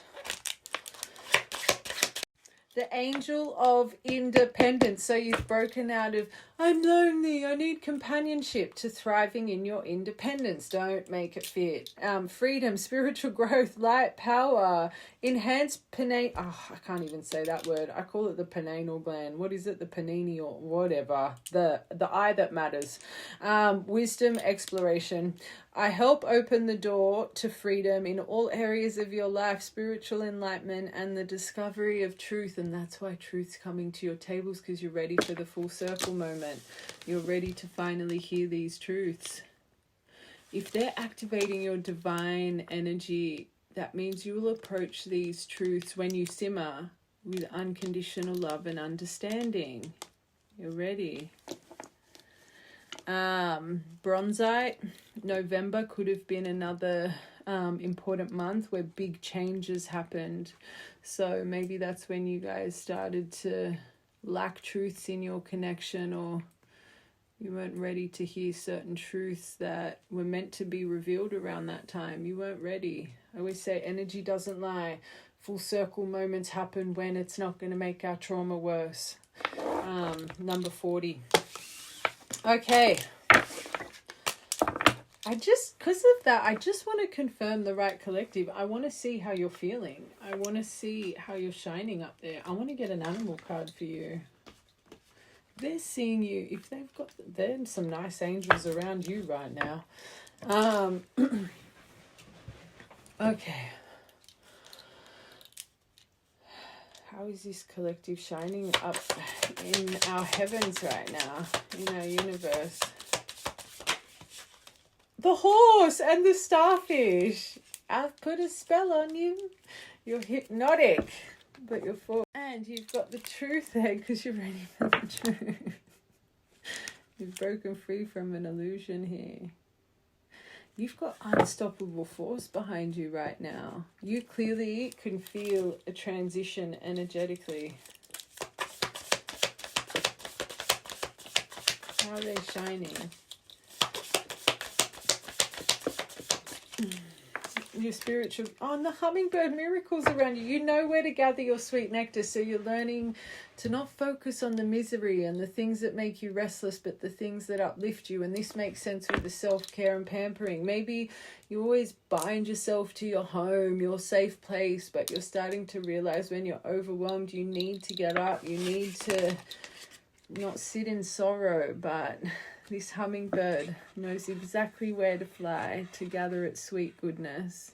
The angel of independence. So you've broken out of, I'm lonely, I need companionship, to thriving in your independence. Don't make it fit. Freedom, spiritual growth, light, power, enhanced pineal. Oh, I can't even say that word. I call it the pineal gland. What is it? The panini or whatever. The eye that matters. Wisdom, exploration. I help open the door to freedom in all areas of your life, spiritual enlightenment and the discovery of truth. And that's why truth's coming to your tables, because you're ready for the full circle moment. You're ready to finally hear these truths. If they're activating your divine energy, that means you will approach these truths when you simmer with unconditional love and understanding. You're ready. Bronzite, November could have been another important month where big changes happened. So maybe that's when you guys started to lack truths in your connection, or you weren't ready to hear certain truths that were meant to be revealed around that time. You weren't ready. I always say energy doesn't lie. Full circle moments happen when it's not going to make our trauma worse. Number 40. Okay. Because of that, I just want to confirm the right collective. I want to see how you're feeling. I want to see how you're shining up there. I want to get an animal card for you. They're seeing you. If they've got, there's some nice angels around you right now. Okay. How is this collective shining up in our heavens right now, in our universe? The horse and the starfish. I've put a spell on you. You're hypnotic, but you're full. And you've got the truth there because you're ready for the truth. You've broken free from an illusion here. You've got unstoppable force behind you right now. You clearly can feel a transition energetically. How are they shining? Your spiritual, and the hummingbird miracles around you. You know where to gather your sweet nectar, so you're learning to not focus on the misery and the things that make you restless, but the things that uplift you. And this makes sense with the self-care and pampering. Maybe you always bind yourself to your home, your safe place, but you're starting to realize when you're overwhelmed, you need to get up. You need to not sit in sorrow, but this hummingbird knows exactly where to fly to gather its sweet goodness,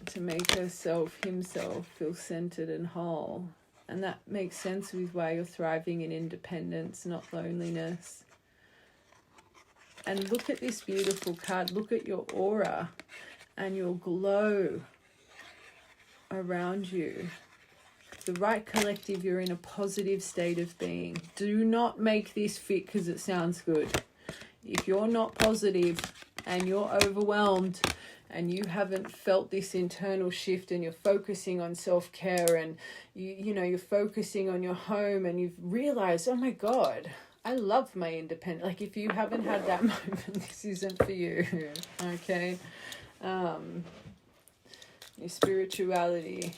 to make herself, himself, feel centered and whole. And that makes sense with why you're thriving in independence, not loneliness. And look at this beautiful card. Look at your aura and your glow around you. The right collective, you're in a positive state of being. Do not make this fit because it sounds good. If you're not positive and you're overwhelmed and you haven't felt this internal shift and you're focusing on self-care and you're focusing on your home and you've realized, oh my God, I love my independence. Like, if you haven't had that moment, this isn't for you. Okay. Your spirituality.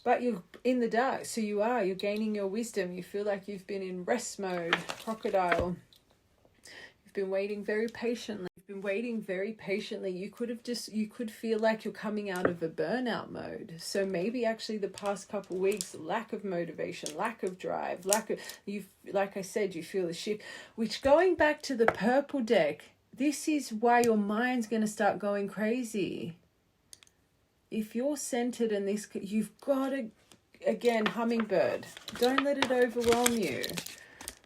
But you're in the dark, so you're gaining your wisdom. You feel like you've been in rest mode, crocodile. You've been waiting very patiently. You could feel like you're coming out of a burnout mode. So maybe actually the past couple of weeks, lack of motivation, lack of drive, like I said, you feel the shift. Which, going back to the purple deck, this is why your mind's going to start going crazy. If you're centered in this, you've got to, again, hummingbird. Don't let it overwhelm you.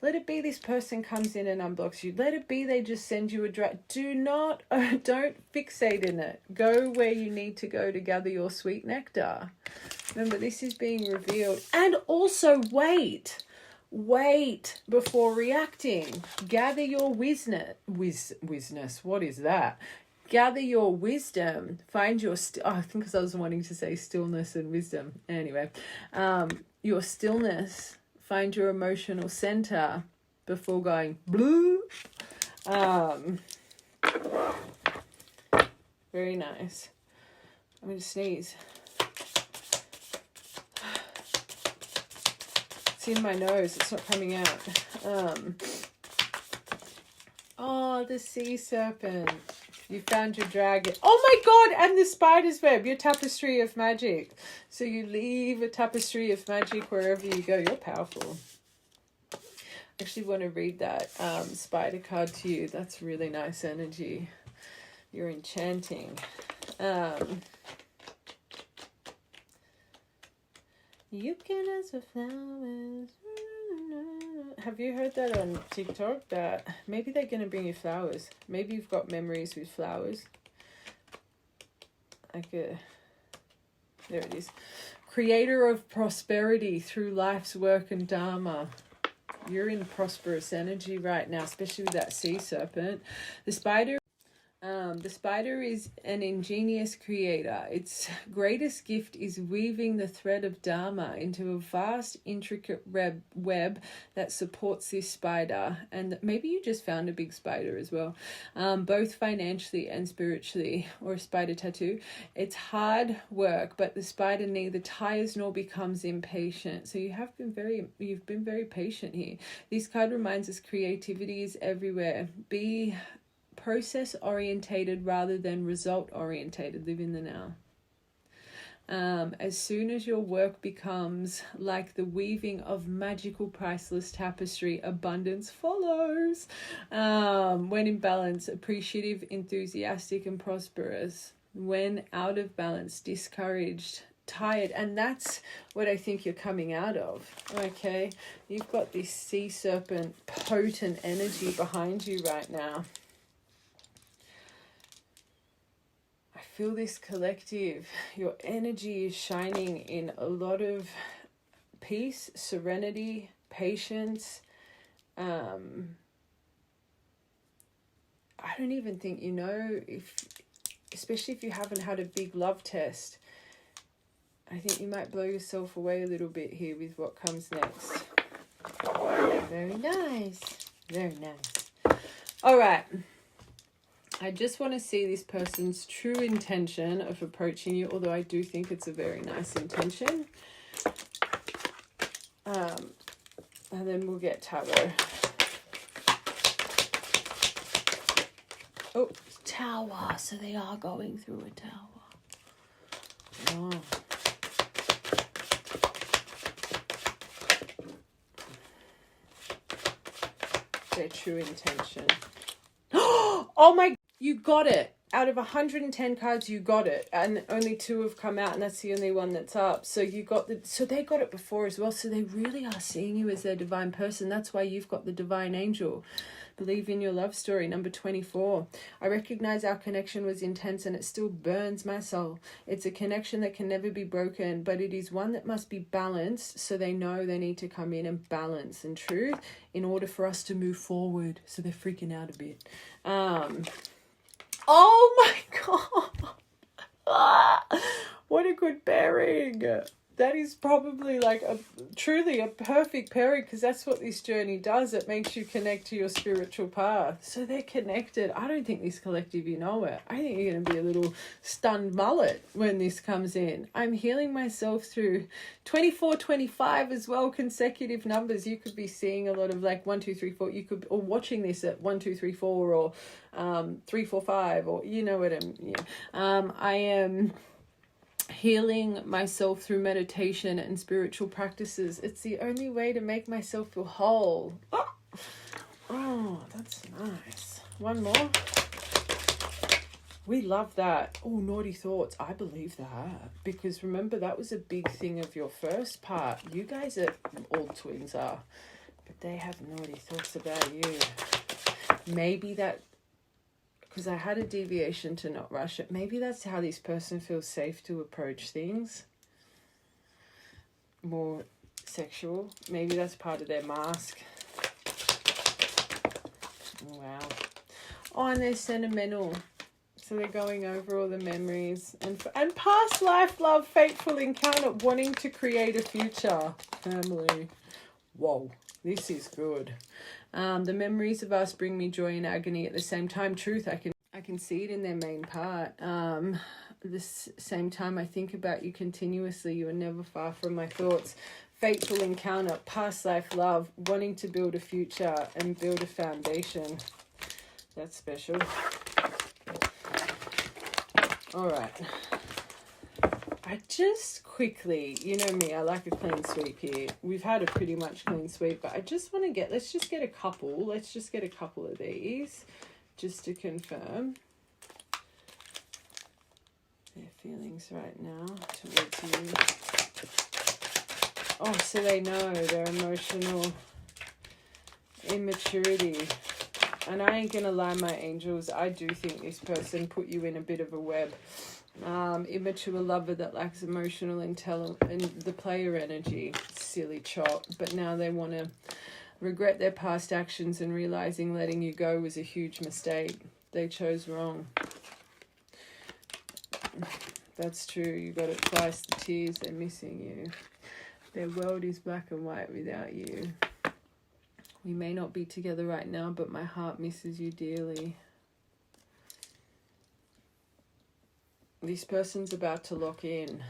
Let it be this person comes in and unblocks you. Let it be they just send you a draft. Don't fixate in it. Go where you need to go to gather your sweet nectar. Remember, this is being revealed. And also wait before reacting. Gather your wisness. What is that? Gather your wisdom. Find your I think because I was wanting to say stillness and wisdom. Anyway, your stillness. Find your emotional center before going blue. Very nice. I'm going to sneeze. It's in my nose. It's not coming out. Oh, the sea serpent. You found your dragon. Oh my God, and the spider's web, your tapestry of magic. So you leave a tapestry of magic wherever you go. You're powerful. I actually want to read that spider card to you. That's really nice energy. You're enchanting. You can ask for flowers. Have you heard that on TikTok? That maybe they're going to bring you flowers. Maybe you've got memories with flowers. Like a... There it is. Creator of prosperity through life's work and dharma. You're in prosperous energy right now, especially with that sea serpent. The spider is an ingenious creator. Its greatest gift is weaving the thread of Dharma into a vast, intricate web that supports this spider. And maybe you just found a big spider as well, both financially and spiritually, or a spider tattoo. It's hard work, but the spider neither tires nor becomes impatient. So you've been very patient here. This card reminds us creativity is everywhere. Be process orientated rather than result orientated. Live in the now. As soon as your work becomes like the weaving of magical priceless tapestry, abundance follows. When in balance, appreciative, enthusiastic, and prosperous. When out of balance, discouraged, tired. And that's what I think you're coming out of. Okay, you've got this sea serpent potent energy behind you right now. Feel this collective. Your energy is shining in a lot of peace, serenity, patience. I don't even think you know especially if you haven't had a big love test. I think you might blow yourself away a little bit here with what comes next. Very nice. Very nice. All right. I just want to see this person's true intention of approaching you, although I do think it's a very nice intention. And then we'll get tarot. Oh, tower. So they are going through a tower. Oh. Their true intention. Oh my... You got it. Out of 110 cards, you got it. And only 2 have come out, and that's the only one that's up. So you got so they got it before as well. So they really are seeing you as their divine person. That's why you've got the divine angel. Believe in your love story. Number 24. I recognize our connection was intense and it still burns my soul. It's a connection that can never be broken, but it is one that must be balanced, so they know they need to come in and balance and truth in order for us to move forward. So they're freaking out a bit. Oh my God. What a good pairing. That is probably like truly a perfect pairing, because that's what this journey does. It makes you connect to your spiritual path. So they're connected. I don't think this collective, you know it. I think you're going to be a little stunned mullet when this comes in. I'm healing myself through 24, 25 as well, consecutive numbers. You could be seeing a lot of like 1, 2, 3, 4. You could, or watching this at 1, 2, 3, 4, or 3, 4, 5, or you know what I am healing myself through meditation and spiritual practices. It's the only way to make myself feel whole. Oh, that's nice. One more. We love that. Oh, naughty thoughts. I believe that. Because remember, that was a big thing of your first part. You guys are, all twins are. But they have naughty thoughts about you. Maybe that, because I had a deviation to not rush it. Maybe that's how this person feels safe to approach things. More sexual. Maybe that's part of their mask. Wow. Oh, and they're sentimental. So they're going over all the memories. And past life, love, fateful encounter, wanting to create a future. Family. Whoa. This is good. The memories of us bring me joy and agony at the same time. Truth, I can see it in their main part. This same time I think about you continuously. You are never far from my thoughts. Fateful encounter, past life love, wanting to build a future and build a foundation. That's special. All right. I just quickly, you know me, I like a clean sweep here. We've had a pretty much clean sweep, but I just want to let's just get a couple. Let's just get a couple of these just to confirm their feelings right now towards you. Oh, so they know they're emotional. Immaturity. And I ain't gonna lie, my angels, I do think this person put you in a bit of a web. Immature lover that lacks emotional intelligence and the player energy. Silly chop. But now they want to regret their past actions and realizing letting you go was a huge mistake. They chose wrong. That's true. You got it twice. The tears, they're missing you. Their world is black and white without you. We may not be together right now, but my heart misses you dearly. This person's about to lock in.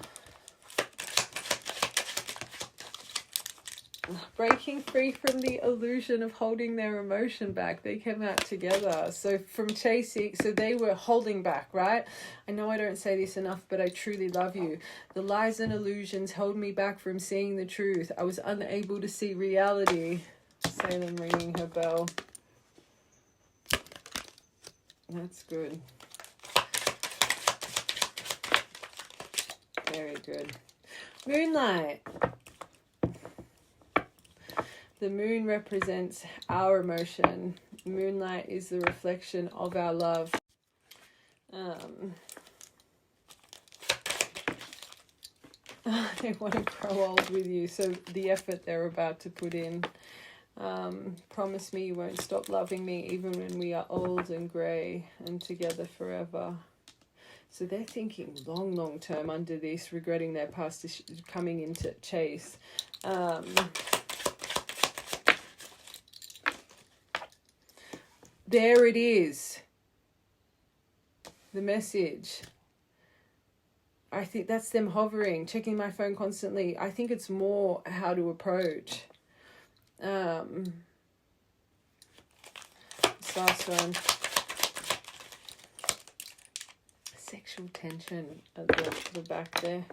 Breaking free from the illusion of holding their emotion back. They came out together. So from chasing, so they were holding back, right? I know I don't say this enough, but I truly love you. The lies and illusions held me back from seeing the truth. I was unable to see reality. Salem ringing her bell. That's good. Very good. Moonlight. The moon represents our emotion. Moonlight is the reflection of our love. They want to grow old with you, so the effort they're about to put in. Promise me you won't stop loving me even when we are old and grey and together forever. So they're thinking long term under this, regretting their past coming into chase. There it is. The message. I think that's them hovering, checking my phone constantly. I think it's more how to approach. This last one. Sexual tension at the back there.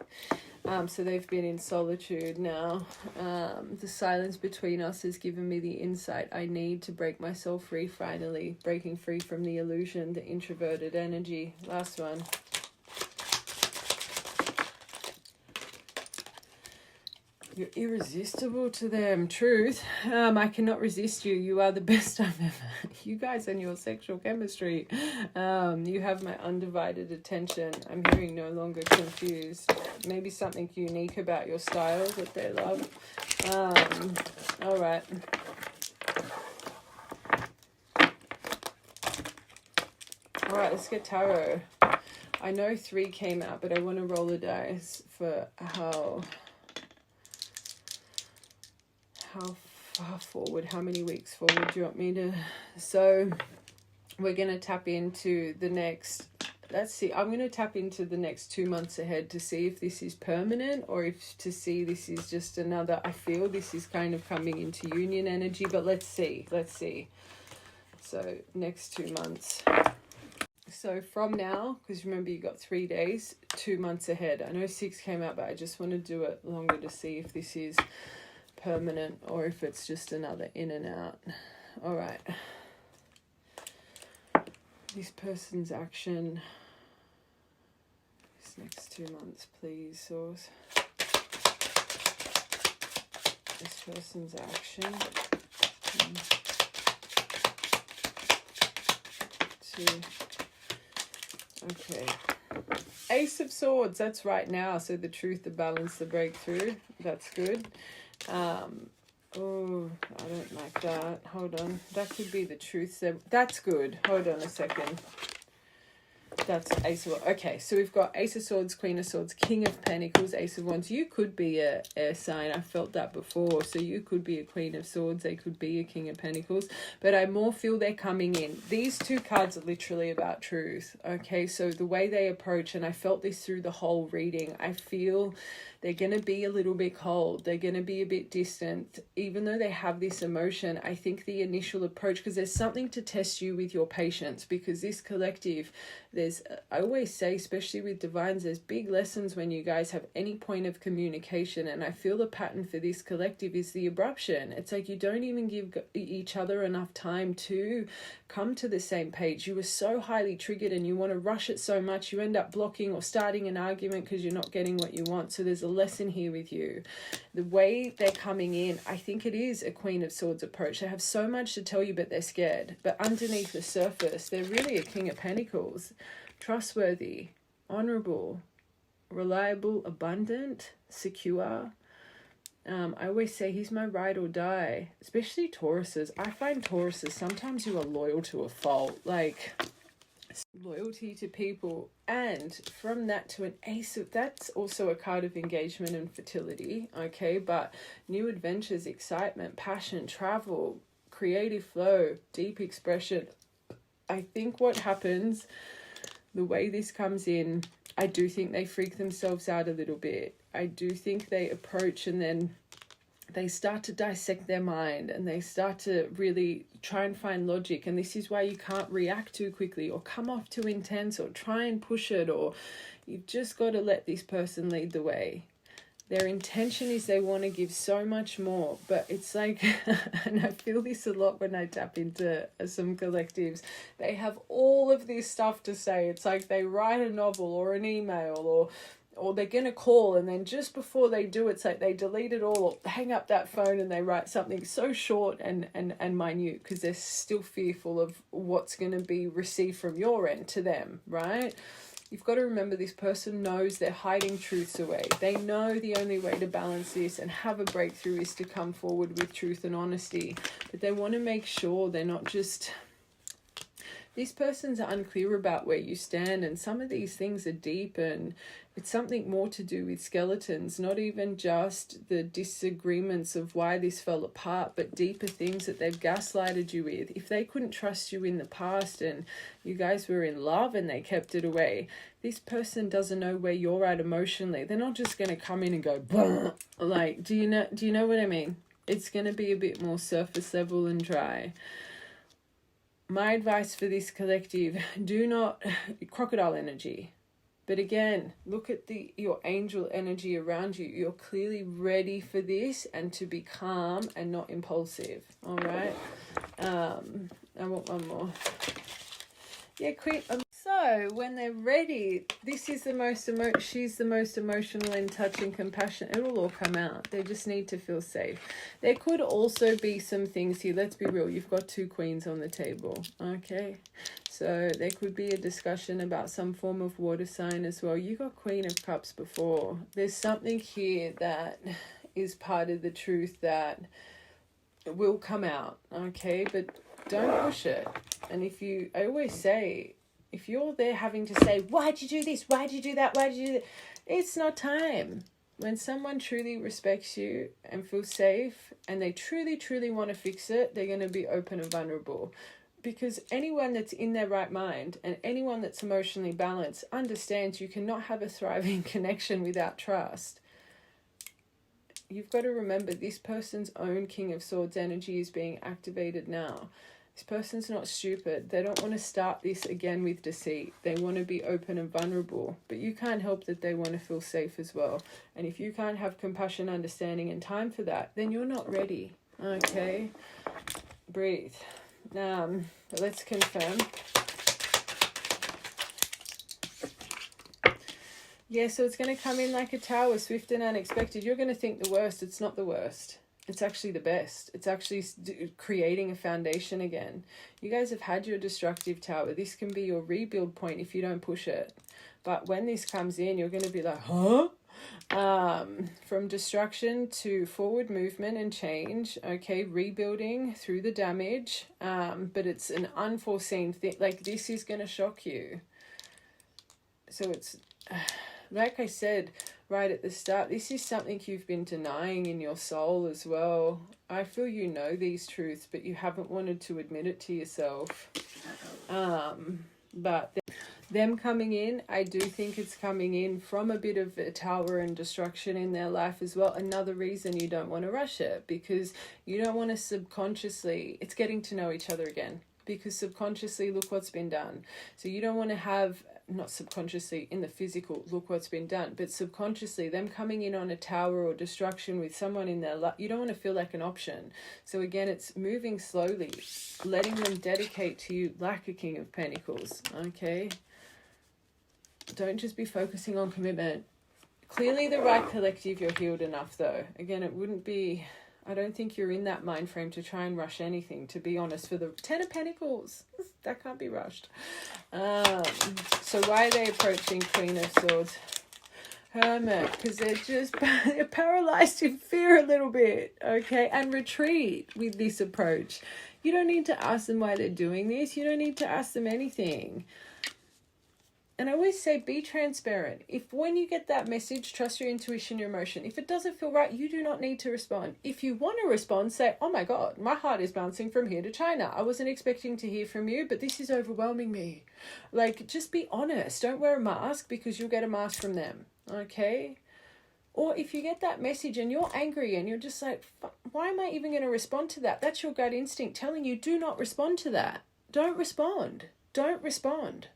So they've been in solitude now. The silence between us has given me the insight I need to break myself free finally. Breaking free from the illusion, the introverted energy. Last one. You're irresistible to them. Truth. I cannot resist you. You are the best I've ever. You guys and your sexual chemistry. You have my undivided attention. I'm hearing no longer confused. Maybe something unique about your style that they love. All right. All right, let's get tarot. I know 3 came out, but I want to roll the dice for how far forward, how many weeks forward do you want me to? So we're going to tap into the next, let's see, I'm going to tap into the next 2 months ahead to see if this is permanent or if to see this is just another, I feel this is kind of coming into union energy, but let's see. So next 2 months. So from now, because remember you got 3 days, 2 months ahead. I know 6 came out, but I just want to do it longer to see if this is permanent or if it's just another in and out. All right. This person's action. This next 2 months, please, source. This person's action. 2. Okay. Ace of Swords, that's right now. So the truth, the balance, the breakthrough. That's good. Oh, I don't like that. Hold on. That could be the truth. That's good. Hold on a second. That's Ace of Wands. Okay, so we've got Ace of Swords, Queen of Swords, King of Pentacles, Ace of Wands. You could be a air sign. I felt that before. So you could be a Queen of Swords. They could be a King of Pentacles. But I more feel they're coming in. These 2 cards are literally about truth. Okay, so the way they approach, and I felt this through the whole reading, I feel they're going to be a little bit cold. They're going to be a bit distant. Even though they have this emotion, I think the initial approach, because there's something to test you with your patience, because this collective, there's I always say, especially with divines, there's big lessons when you guys have any point of communication. And I feel the pattern for this collective is the abruption. It's like you don't even give each other enough time to come to the same page. You were so highly triggered and you want to rush it so much, you end up blocking or starting an argument because you're not getting what you want. So there's a lesson here with you. The way they're coming in, I think it is a Queen of Swords approach. They have so much to tell you, but they're scared. But underneath the surface, they're really a King of Pentacles. Trustworthy, honorable, reliable, abundant, secure. I always say he's my ride or die, especially Tauruses. I find Tauruses, sometimes you are loyal to a fault, like loyalty to people. And from that to an Ace of, that's also a card of engagement and fertility, okay? But new adventures, excitement, passion, travel, creative flow, deep expression. I think what happens, the way this comes in, I do think they freak themselves out a little bit. I do think they approach and then they start to dissect their mind and they start to really try and find logic. And this is why you can't react too quickly or come off too intense or try and push it, or you've just got to let this person lead the way. Their intention is they want to give so much more, but it's like, and I feel this a lot when I tap into some collectives, they have all of this stuff to say. It's like they write a novel or an email or they're going to call, and then just before they do, it's like they delete it all or hang up that phone and they write something so short and minute because they're still fearful of what's going to be received from your end to them, right? You've got to remember this person knows they're hiding truths away. They know the only way to balance this and have a breakthrough is to come forward with truth and honesty. But they want to make sure they're not just... This person's unclear about where you stand, and some of these things are deep, and it's something more to do with skeletons, not even just the disagreements of why this fell apart, but deeper things that they've gaslighted you with. If they couldn't trust you in the past and you guys were in love and they kept it away, this person doesn't know where you're at emotionally. They're not just going to come in and go, bah! Like, do you know what I mean? It's going to be a bit more surface level and dry. My advice for this collective, do not, crocodile energy. But again, look at your angel energy around you. You're clearly ready for this and to be calm and not impulsive. All right. I want one more. Yeah, quick. So when they're ready, this is the most she's the most emotional, in touch and compassionate. It will all come out. They just need to feel safe. There could also be some things here. Let's be real. You've got two queens on the table. Okay. So there could be a discussion about some form of water sign as well. You got Queen of Cups before. There's something here that is part of the truth that will come out. Okay. But don't push it. And I always say, if you're there having to say, why'd you do this? Why'd you do that? Why'd you do that? It's not time. When someone truly respects you and feels safe and they truly, truly want to fix it, they're going to be open and vulnerable. Because anyone that's in their right mind and anyone that's emotionally balanced understands you cannot have a thriving connection without trust. You've got to remember this person's own King of Swords energy is being activated now. This person's not stupid. They don't want to start this again with deceit. They want to be open and vulnerable. But you can't help that they want to feel safe as well. And if you can't have compassion, understanding, and time for that, then you're not ready. Okay? Breathe. Let's confirm. Yeah, so it's going to come in like a tower, swift and unexpected. You're going to think the worst. It's not the worst. It's actually the best. It's actually creating a foundation again. You guys have had your destructive tower. This can be your rebuild point if you don't push it. But when this comes in, you're going to be like, huh? From destruction to forward movement and change. Okay, rebuilding through the damage. But it's an unforeseen thing. Like, this is going to shock you. So it's, like I said right at the start, this is something you've been denying in your soul as well. I feel you know these truths, but you haven't wanted to admit it to yourself. But them coming in, I do think it's coming in from a bit of a tower and destruction in their life as well. Another reason you don't want to rush it, because you don't want to subconsciously, it's getting to know each other again. because subconsciously, look what's been done. So you don't want to have, not subconsciously in the physical, look what's been done, but subconsciously them coming in on a tower or destruction with someone in their life, you don't want to feel like an option. So again, it's moving slowly, letting them dedicate to you like a King of Pentacles. Okay, don't just be focusing on commitment. Clearly the right collective, you're healed enough though. Again, it wouldn't be, I don't think you're in that mind frame to try and rush anything, to be honest. For the 10 of Pentacles, that can't be rushed. So why are they approaching Queen of Swords? Hermit, because they're paralyzed in fear a little bit, okay? And retreat with this approach. You don't need to ask them why they're doing this. You don't need to ask them anything. And I always say, be transparent. If when you get that message, trust your intuition, your emotion. If it doesn't feel right, you do not need to respond. If you want to respond, say, oh my God, my heart is bouncing from here to China. I wasn't expecting to hear from you, but this is overwhelming me. Like, just be honest. Don't wear a mask because you'll get a mask from them. Okay? Or if you get that message and you're angry and you're just like, why am I even going to respond to that? That's your gut instinct telling you, do not respond to that. Don't respond. Don't respond.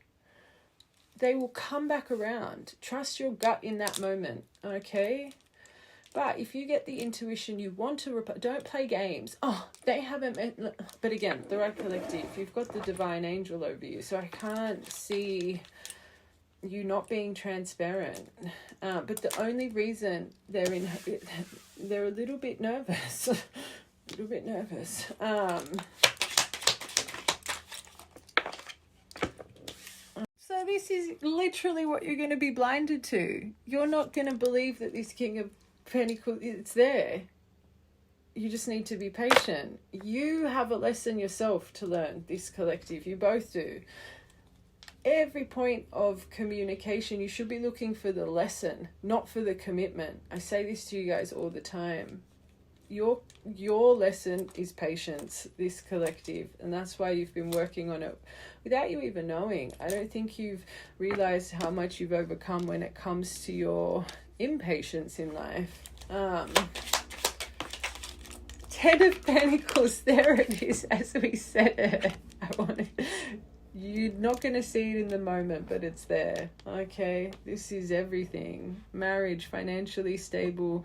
They will come back around. Trust your gut in that moment, okay? But if you get the intuition, you want to, don't play games. Oh, they haven't, but again, the right collective, you've got the divine angel over you, so I can't see you not being transparent. But the only reason they're a little bit nervous, a little bit nervous. So this is literally what you're going to be blinded to. You're not going to believe that this King of Pentacles, it's there. You just need to be patient. You have a lesson yourself to learn, this collective. You both do. Every point of communication, you should be looking for the lesson, not for the commitment. I say this to you guys all the time. Your lesson is patience, this collective, and that's why you've been working on it without you even knowing. I don't think you've realized how much you've overcome when it comes to your impatience in life. 10 of Pentacles, there it is, as we said it. You're not going to see it in the moment, but it's there. Okay, this is everything. Marriage, financially stable,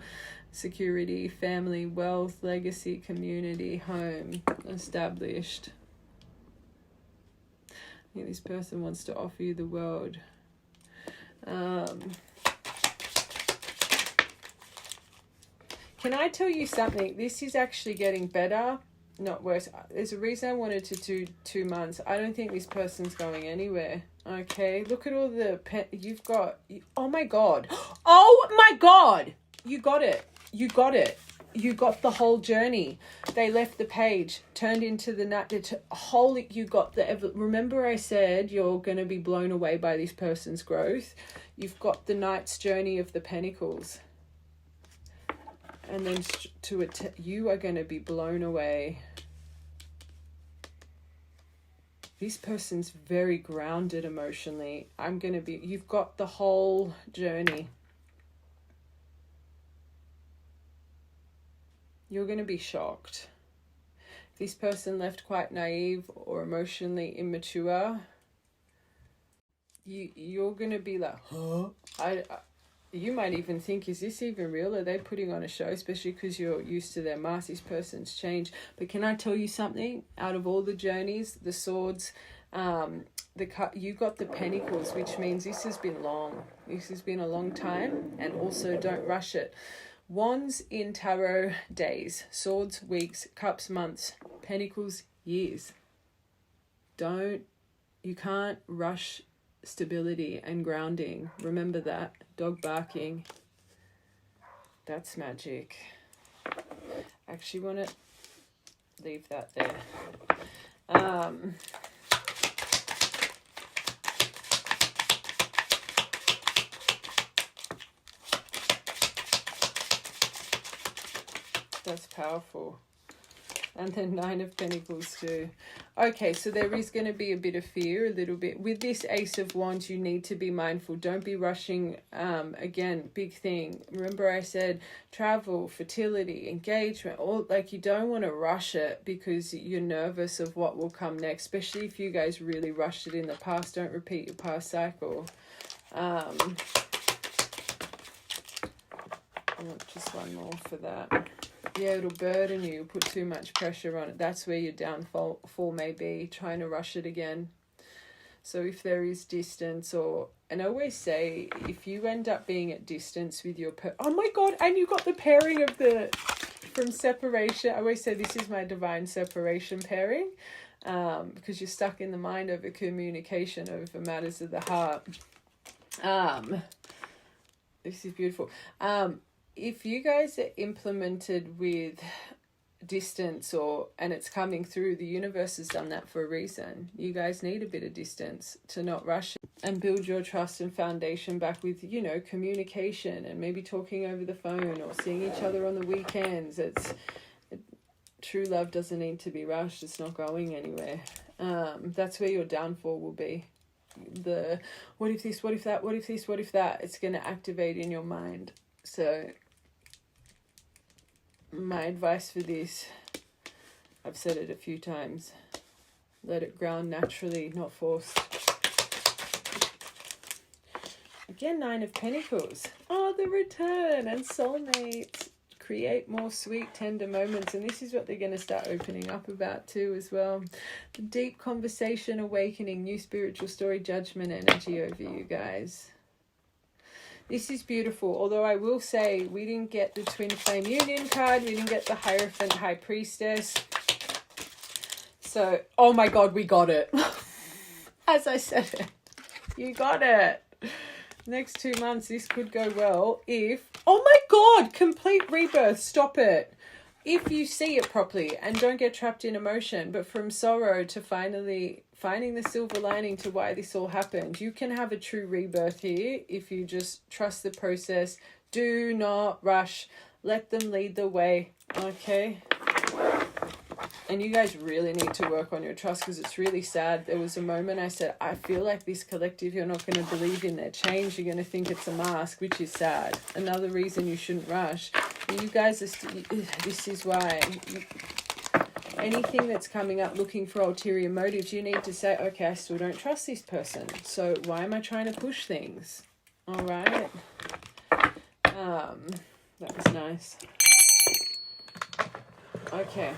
security, family, wealth, legacy, community, home, established. Yeah, this person wants to offer you the world. Can I tell you something? This is actually getting better, not worse. There's a reason I wanted to do 2 months. I don't think this person's going anywhere. Okay, look at all the you've got. Oh my God. Oh my God. You got it. You got it. You got the whole journey. They left the page, turned into the you got the, remember I said you're going to be blown away by this person's growth. You've got the Knight's journey of the Pentacles. And then you are going to be blown away. This person's very grounded emotionally. You've got the whole journey. You're going to be shocked. This person left quite naive or emotionally immature. You're going to be like, huh? You might even think, is this even real? Are they putting on a show? Especially because you're used to their mask. This person's changed. But can I tell you something? Out of all the journeys, the swords, you got the Pentacles, which means this has been long. This has been a long time. And also don't rush it. Wands in tarot, days. Swords, weeks. Cups, months. Pentacles, years. You can't rush stability and grounding. Remember that. Dog barking. That's magic. Actually want to leave that there. That's powerful. And then 9 of Pentacles too. Okay, so there is going to be a bit of fear, a little bit. With this Ace of Wands, you need to be mindful. Don't be rushing. Again, big thing. Remember I said travel, fertility, engagement, all like you don't want to rush it because you're nervous of what will come next, especially if you guys really rushed it in the past. Don't repeat your past cycle. I want just one more for that. Yeah, it'll burden you, put too much pressure on it. That's where your downfall may be, trying to rush it again. So if there is distance and I always say, if you end up being at distance with your oh my God, and you got the pairing of from separation. I always say this is my divine separation pairing, because you're stuck in the mind over communication, over matters of the heart. This is beautiful. If you guys are implemented with distance and it's coming through, the universe has done that for a reason. You guys need a bit of distance to not rush and build your trust and foundation back with, communication and maybe talking over the phone or seeing each other on the weekends. True love doesn't need to be rushed. It's not going anywhere. That's where your downfall will be. The what if this, what if that, what if this, what if that, it's going to activate in your mind. So my advice for this, I've said it a few times, let it ground naturally, not forced. Again, 9 of Pentacles. Oh, the return and soulmates. Create more sweet, tender moments. And this is what they're going to start opening up about too as well. The deep conversation, awakening, new spiritual story, judgment energy over you guys. This is beautiful, although I will say we didn't get the Twin Flame Union card. We didn't get the Hierophant High Priestess. So, oh my God, we got it. As I said it, you got it. Next 2 months, this could go well if... Oh my God, complete rebirth. Stop it. If you see it properly and don't get trapped in emotion, but from sorrow to finally finding the silver lining to why this all happened, you can have a true rebirth here if you just trust the process. Do not rush. Let them lead the way. Okay? And you guys really need to work on your trust because it's really sad. There was a moment I said, I feel like this collective, you're not going to believe in their change. You're going to think it's a mask, which is sad. Another reason you shouldn't rush. You guys are this is why. Anything that's coming up looking for ulterior motives, you need to say, okay, I still don't trust this person. So why am I trying to push things? All right. That was nice. Okay.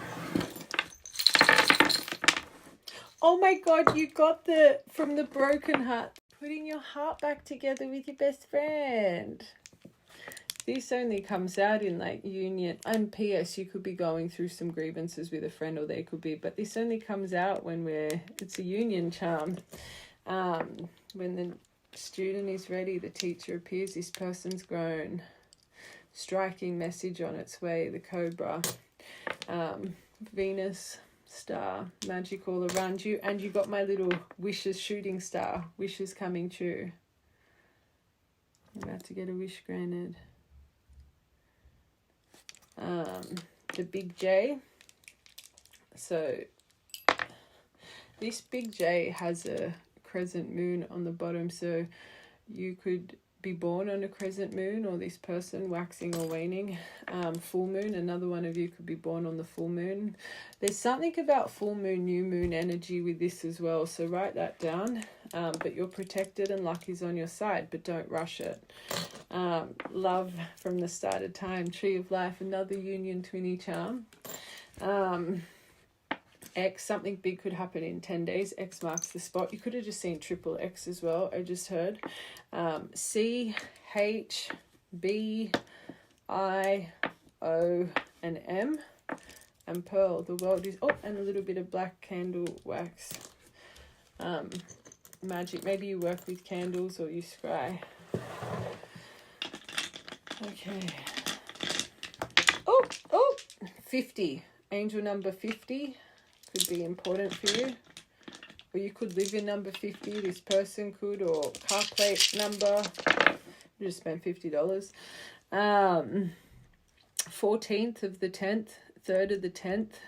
Oh my God, you got from the broken heart, putting your heart back together with your best friend. This only comes out in like union. And P.S. you could be going through some grievances with a friend, or they could be, but this only comes out when it's a union charm. When the student is ready, the teacher appears, this person's grown. Striking message on its way, the Cobra. Venus star, magic all around you, and you got my little wishes shooting star, wishes coming true. I'm about to get a wish granted. The big J. So this big J has a crescent moon on the bottom, so you could be born on a crescent moon, or this person waxing or waning. Full moon, another one of you could be born on the full moon. There's something about full moon, new moon energy with this as well, so write that down. But you're protected and luck is on your side, but don't rush it. Love from the start of time, tree of life, another union twinny charm. X, something big could happen in 10 days. X marks the spot. You could have just seen triple X as well, I just heard. C, H, B, I, O, and M. And Pearl, the world is... Oh, and a little bit of black candle wax. Magic. Maybe you work with candles or you scry. Okay. Oh, 50. Angel number 50. Could be important for you, or you could live in number 50. This person could, or car plate number. You just spent $50. 14th of the 10th, 3rd of the 10th,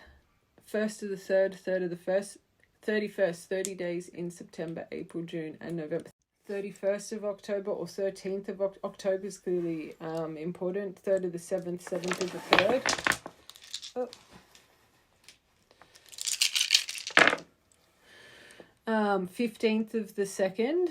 1st of the 3rd, 3rd of the 1st. 31st, 30 days in September, April, June, and November. 31st of October or 13th of October is clearly important. 3rd of the 7th, 7th of the 3rd. Oh. 15th of the 2nd,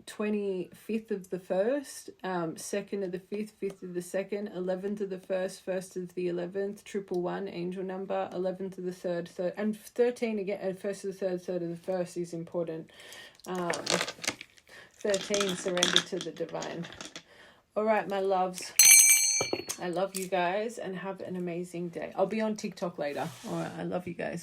25th of the 1st, 2nd of the 5th, 5th of the 2nd, 11th of the 1st, 1st of the 11th, 111, angel number, 11th of the 3rd, 3rd, and 13 again, 1st of the 3rd, 3rd of the 1st is important. 13, surrender to the divine. All right, my loves. I love you guys and have an amazing day. I'll be on TikTok later. All right, I love you guys.